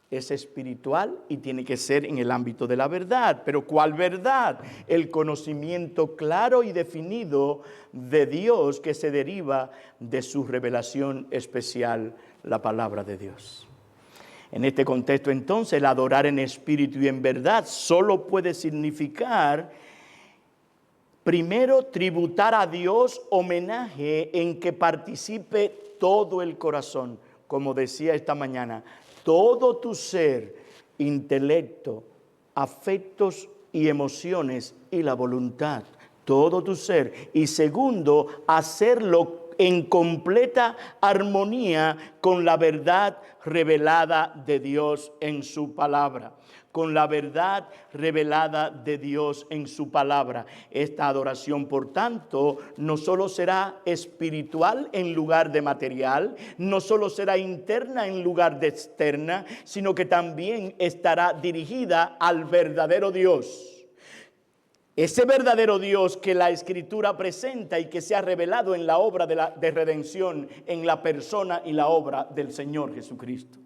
Es espiritual y tiene que ser en el ámbito de la verdad. ¿Pero cuál verdad? El conocimiento claro y definido de Dios que se deriva de su revelación especial, la palabra de Dios. En este contexto, entonces, el adorar en espíritu y en verdad solo puede significar, primero, tributar a Dios homenaje en que participe todo el corazón. Como decía esta mañana, todo tu ser, intelecto, afectos y emociones y la voluntad. Todo tu ser. Y segundo, hacerlo en completa armonía con la verdad revelada de Dios en su palabra. Con la verdad revelada de Dios en su palabra. Esta adoración, por tanto, no solo será espiritual en lugar de material, no solo será interna en lugar de externa, sino que también estará dirigida al verdadero Dios. Ese verdadero Dios que la Escritura presenta y que se ha revelado en la obra de redención, en la persona y la obra del Señor Jesucristo.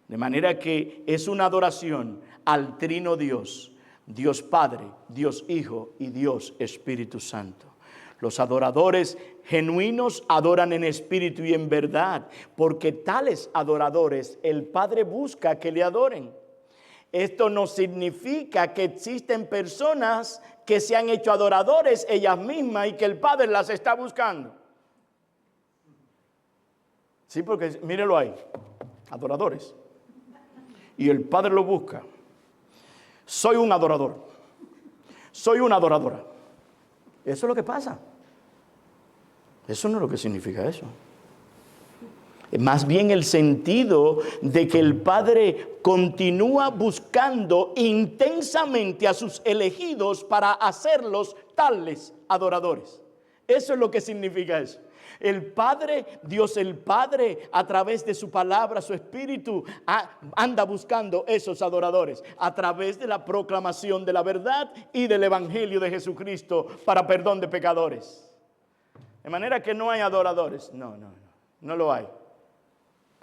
De manera que es una adoración al Trino Dios, Dios Padre, Dios Hijo y Dios Espíritu Santo. Los adoradores genuinos adoran en espíritu y en verdad, porque tales adoradores el Padre busca que le adoren. Esto no significa que existen personas que se han hecho adoradores ellas mismas y que el Padre las está buscando. Sí, porque mírelo ahí, adoradores. Y el Padre lo busca. Soy un adorador. Soy una adoradora. Eso es lo que pasa. Eso no es lo que significa eso. Más bien el sentido de que el Padre continúa buscando intensamente a sus elegidos para hacerlos tales adoradores. Eso es lo que significa eso. El Padre, Dios el Padre, a través de su palabra, su espíritu, anda buscando esos adoradores a través de la proclamación de la verdad y del evangelio de Jesucristo para perdón de pecadores. De manera que no hay adoradores. No lo hay.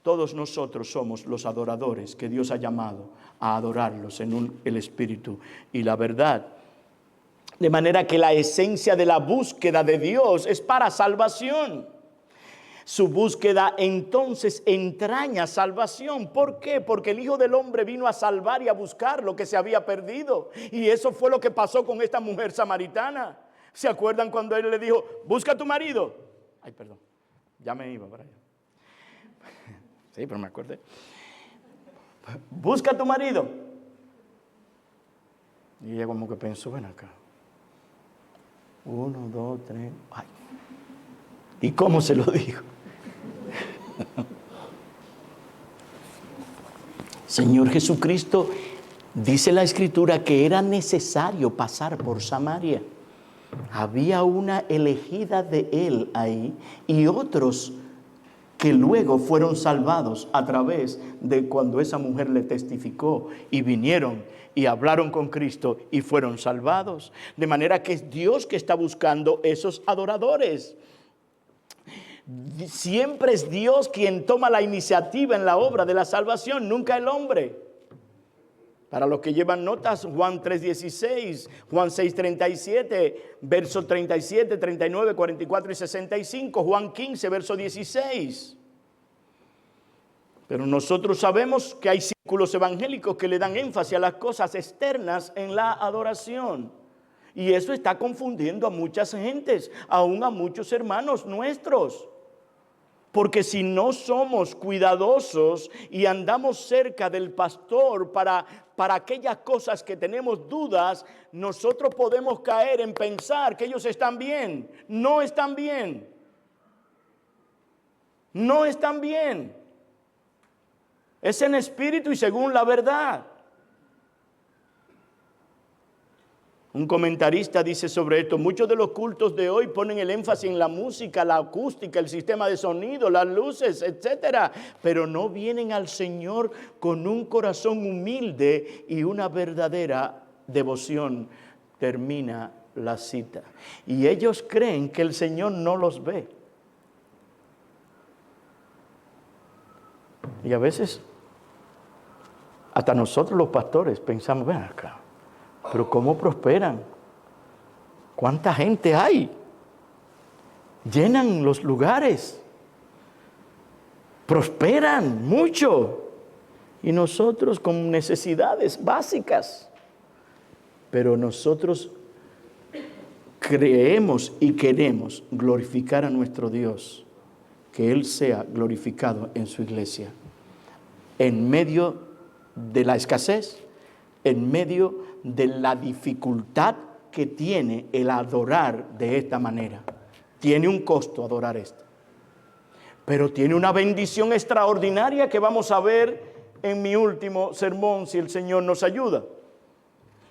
Todos nosotros somos los adoradores que Dios ha llamado a adorarlos en el espíritu y la verdad. De manera que la esencia de la búsqueda de Dios es para salvación. Su búsqueda entonces entraña salvación. ¿Por qué? Porque el Hijo del Hombre vino a salvar y a buscar lo que se había perdido. Y eso fue lo que pasó con esta mujer samaritana. ¿Se acuerdan cuando él le dijo, busca a tu marido? Ay, perdón, ya me iba para allá. Sí, pero me acordé. Busca a tu marido. Y ella como que pensó, ven acá. 1, 2, 3. Ay. ¿Y cómo se lo dijo? Señor Jesucristo, dice la Escritura que era necesario pasar por Samaria. Había una elegida de él ahí y otros que luego fueron salvados a través de cuando esa mujer le testificó y vinieron y hablaron con Cristo y fueron salvados. De manera que es Dios que está buscando esos adoradores. Siempre es Dios quien toma la iniciativa en la obra de la salvación, nunca el hombre. Para los que llevan notas, Juan 3:16, Juan 6:37, versos 37, 39, 44 y 65, Juan 15, verso 16. Pero nosotros sabemos que hay círculos evangélicos que le dan énfasis a las cosas externas en la adoración. Y eso está confundiendo a muchas gentes, aún a muchos hermanos nuestros. Porque si no somos cuidadosos y andamos cerca del pastor para aquellas cosas que tenemos dudas, nosotros podemos caer en pensar que ellos están bien. No están bien. No están bien. Es en espíritu y según la verdad. Un comentarista dice sobre esto: muchos de los cultos de hoy ponen el énfasis en la música, la acústica, el sistema de sonido, las luces, etcétera, pero no vienen al Señor con un corazón humilde y una verdadera devoción. Termina la cita. Y ellos creen que el Señor no los ve. Y a veces, hasta nosotros los pastores pensamos, ven acá, pero ¿cómo prosperan? ¿Cuánta gente hay? Llenan los lugares. Prosperan mucho. Y nosotros con necesidades básicas. Pero nosotros creemos y queremos glorificar a nuestro Dios. Que Él sea glorificado en su iglesia. En medio de la escasez, en medio de la dificultad que tiene el adorar de esta manera. Tiene un costo adorar esto, pero tiene una bendición extraordinaria que vamos a ver en mi último sermón si el Señor nos ayuda.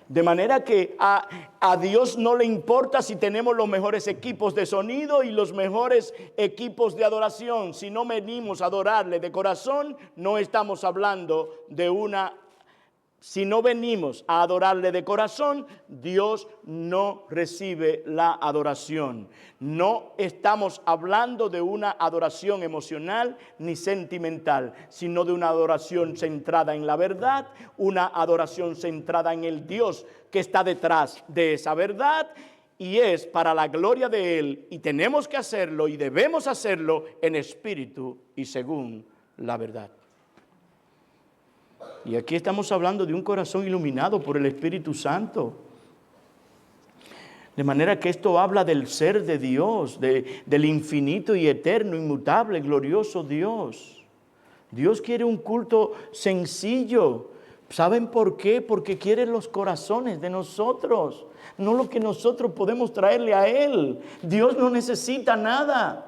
De manera que a Dios no le importa si tenemos los mejores equipos de sonido y los mejores equipos de adoración. Si no venimos a adorarle de corazón, no estamos hablando de una. Si no venimos a adorarle de corazón, Dios no recibe la adoración. No estamos hablando de una adoración emocional ni sentimental, sino de una adoración centrada en la verdad, una adoración centrada en el Dios que está detrás de esa verdad, y es para la gloria de Él, y tenemos que hacerlo y debemos hacerlo en espíritu y según la verdad. Y aquí estamos hablando de un corazón iluminado por el Espíritu Santo. De manera que esto habla del ser de Dios, del infinito y eterno, inmutable, glorioso Dios. Dios quiere un culto sencillo. ¿Saben por qué? Porque quiere los corazones de nosotros, no lo que nosotros podemos traerle a Él. Dios no necesita nada.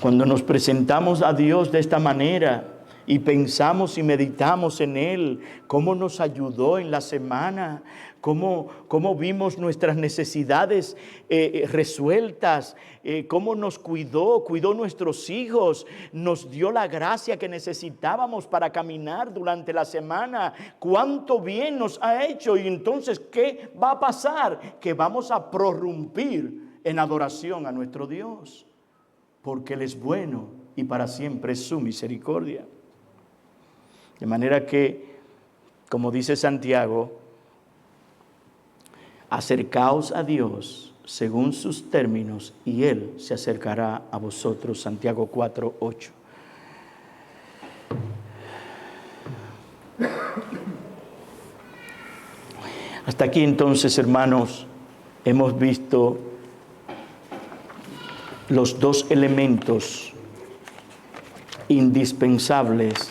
Cuando nos presentamos a Dios de esta manera y pensamos y meditamos en Él, cómo nos ayudó en la semana, cómo vimos nuestras necesidades resueltas, cómo nos cuidó nuestros hijos, nos dio la gracia que necesitábamos para caminar durante la semana, cuánto bien nos ha hecho. Y entonces, ¿qué va a pasar? Que vamos a prorrumpir en adoración a nuestro Dios. Porque Él es bueno y para siempre es su misericordia. De manera que, como dice Santiago, acercaos a Dios según sus términos y Él se acercará a vosotros. Santiago 4:8. Hasta aquí entonces, hermanos, hemos visto los dos elementos indispensables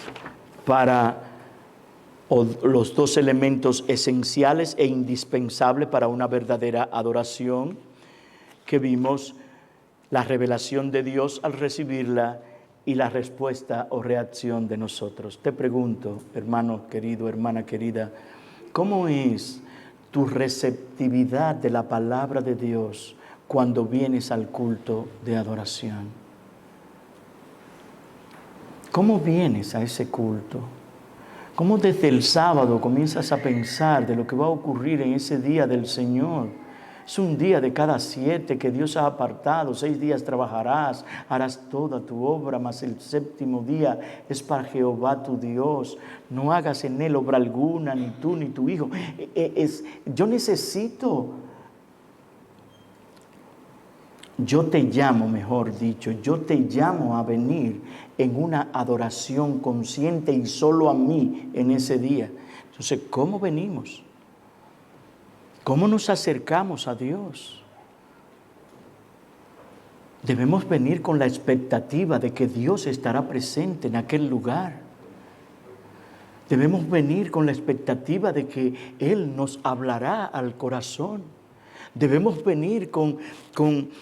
o los dos elementos esenciales e indispensables para una verdadera adoración, que vimos la revelación de Dios al recibirla y la respuesta o reacción de nosotros. Te pregunto, hermano querido, hermana querida, ¿cómo es tu receptividad de la palabra de Dios cuando vienes al culto de adoración? ¿Cómo vienes a ese culto? ¿Cómo desde el sábado comienzas a pensar de lo que va a ocurrir en ese día del Señor? Es un día de cada 7 que Dios ha apartado. 6 días trabajarás, harás toda tu obra, mas el 7º día es para Jehová tu Dios. No hagas en él obra alguna, ni tú ni tu hijo. Yo te llamo, mejor dicho, yo te llamo a venir en una adoración consciente y solo a mí en ese día. Entonces, ¿cómo venimos? ¿Cómo nos acercamos a Dios? Debemos venir con la expectativa de que Dios estará presente en aquel lugar. Debemos venir con la expectativa de que Él nos hablará al corazón. Debemos venir con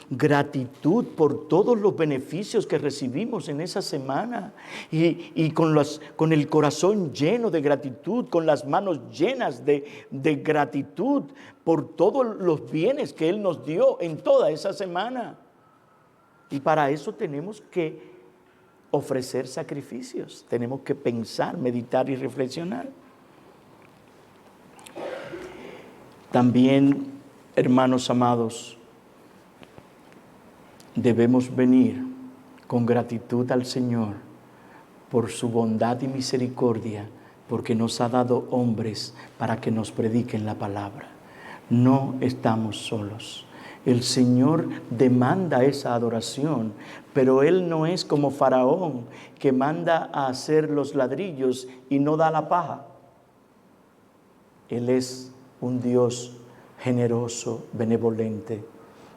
gratitud por todos los beneficios que recibimos en esa semana y con el corazón lleno de gratitud, con las manos llenas de gratitud por todos los bienes que Él nos dio en toda esa semana. Y para eso tenemos que ofrecer sacrificios, tenemos que pensar, meditar y reflexionar. También, hermanos amados, debemos venir con gratitud al Señor por su bondad y misericordia, porque nos ha dado hombres para que nos prediquen la palabra. No estamos solos. El Señor demanda esa adoración, pero Él no es como Faraón, que manda a hacer los ladrillos y no da la paja. Él es un Dios generoso, benevolente,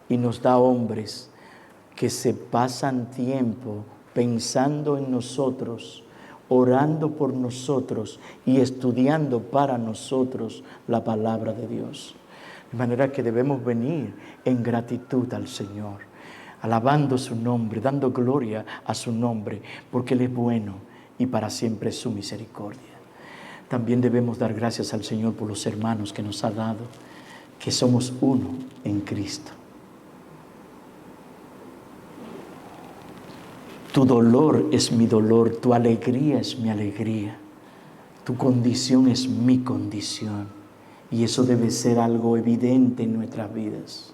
y nos da hombres que se pasan tiempo pensando en nosotros, orando por nosotros y estudiando para nosotros la palabra de Dios. De manera que debemos venir en gratitud al Señor, alabando su nombre, dando gloria a su nombre, porque Él es bueno y para siempre es su misericordia. También debemos dar gracias al Señor por los hermanos que nos ha dado, que somos uno en Cristo. Tu dolor es mi dolor, tu alegría es mi alegría, tu condición es mi condición, y eso debe ser algo evidente en nuestras vidas.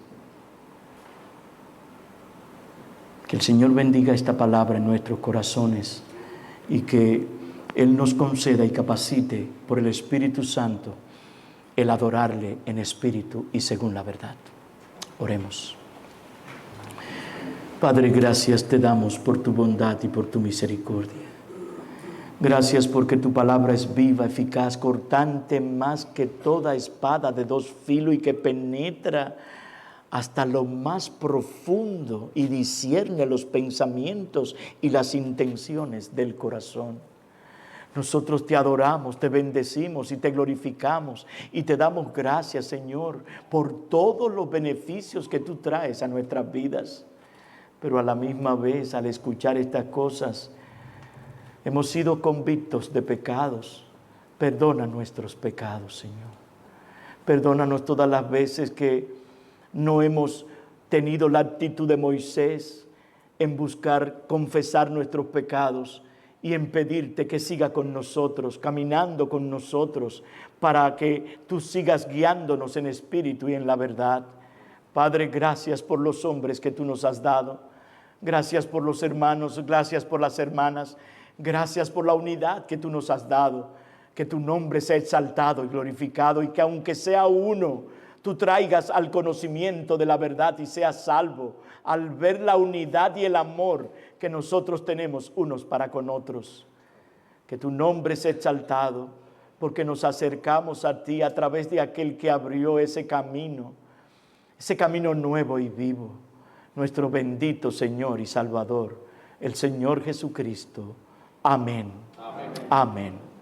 Que el Señor bendiga esta palabra en nuestros corazones y que Él nos conceda y capacite por el Espíritu Santo el adorarle en espíritu y según la verdad. Oremos. Padre, gracias te damos por tu bondad y por tu misericordia. Gracias porque tu palabra es viva, eficaz, cortante más que toda espada de 2 filos y que penetra hasta lo más profundo y discierne los pensamientos y las intenciones del corazón. Nosotros te adoramos, te bendecimos y te glorificamos y te damos gracias, Señor, por todos los beneficios que tú traes a nuestras vidas. Pero a la misma vez, al escuchar estas cosas, hemos sido convictos de pecados. Perdona nuestros pecados, Señor. Perdónanos todas las veces que no hemos tenido la actitud de Moisés en buscar confesar nuestros pecados y en pedirte que siga con nosotros, caminando con nosotros, para que tú sigas guiándonos en espíritu y en la verdad. Padre, gracias por los hombres que tú nos has dado. Gracias por los hermanos, gracias por las hermanas. Gracias por la unidad que tú nos has dado. Que tu nombre sea exaltado y glorificado y que aunque sea uno, tú traigas al conocimiento de la verdad y seas salvo al ver la unidad y el amor que nosotros tenemos unos para con otros. Que tu nombre sea exaltado porque nos acercamos a ti a través de aquel que abrió ese camino ese camino nuevo y vivo, nuestro bendito Señor y Salvador, el Señor Jesucristo. Amén. Amén. Amén.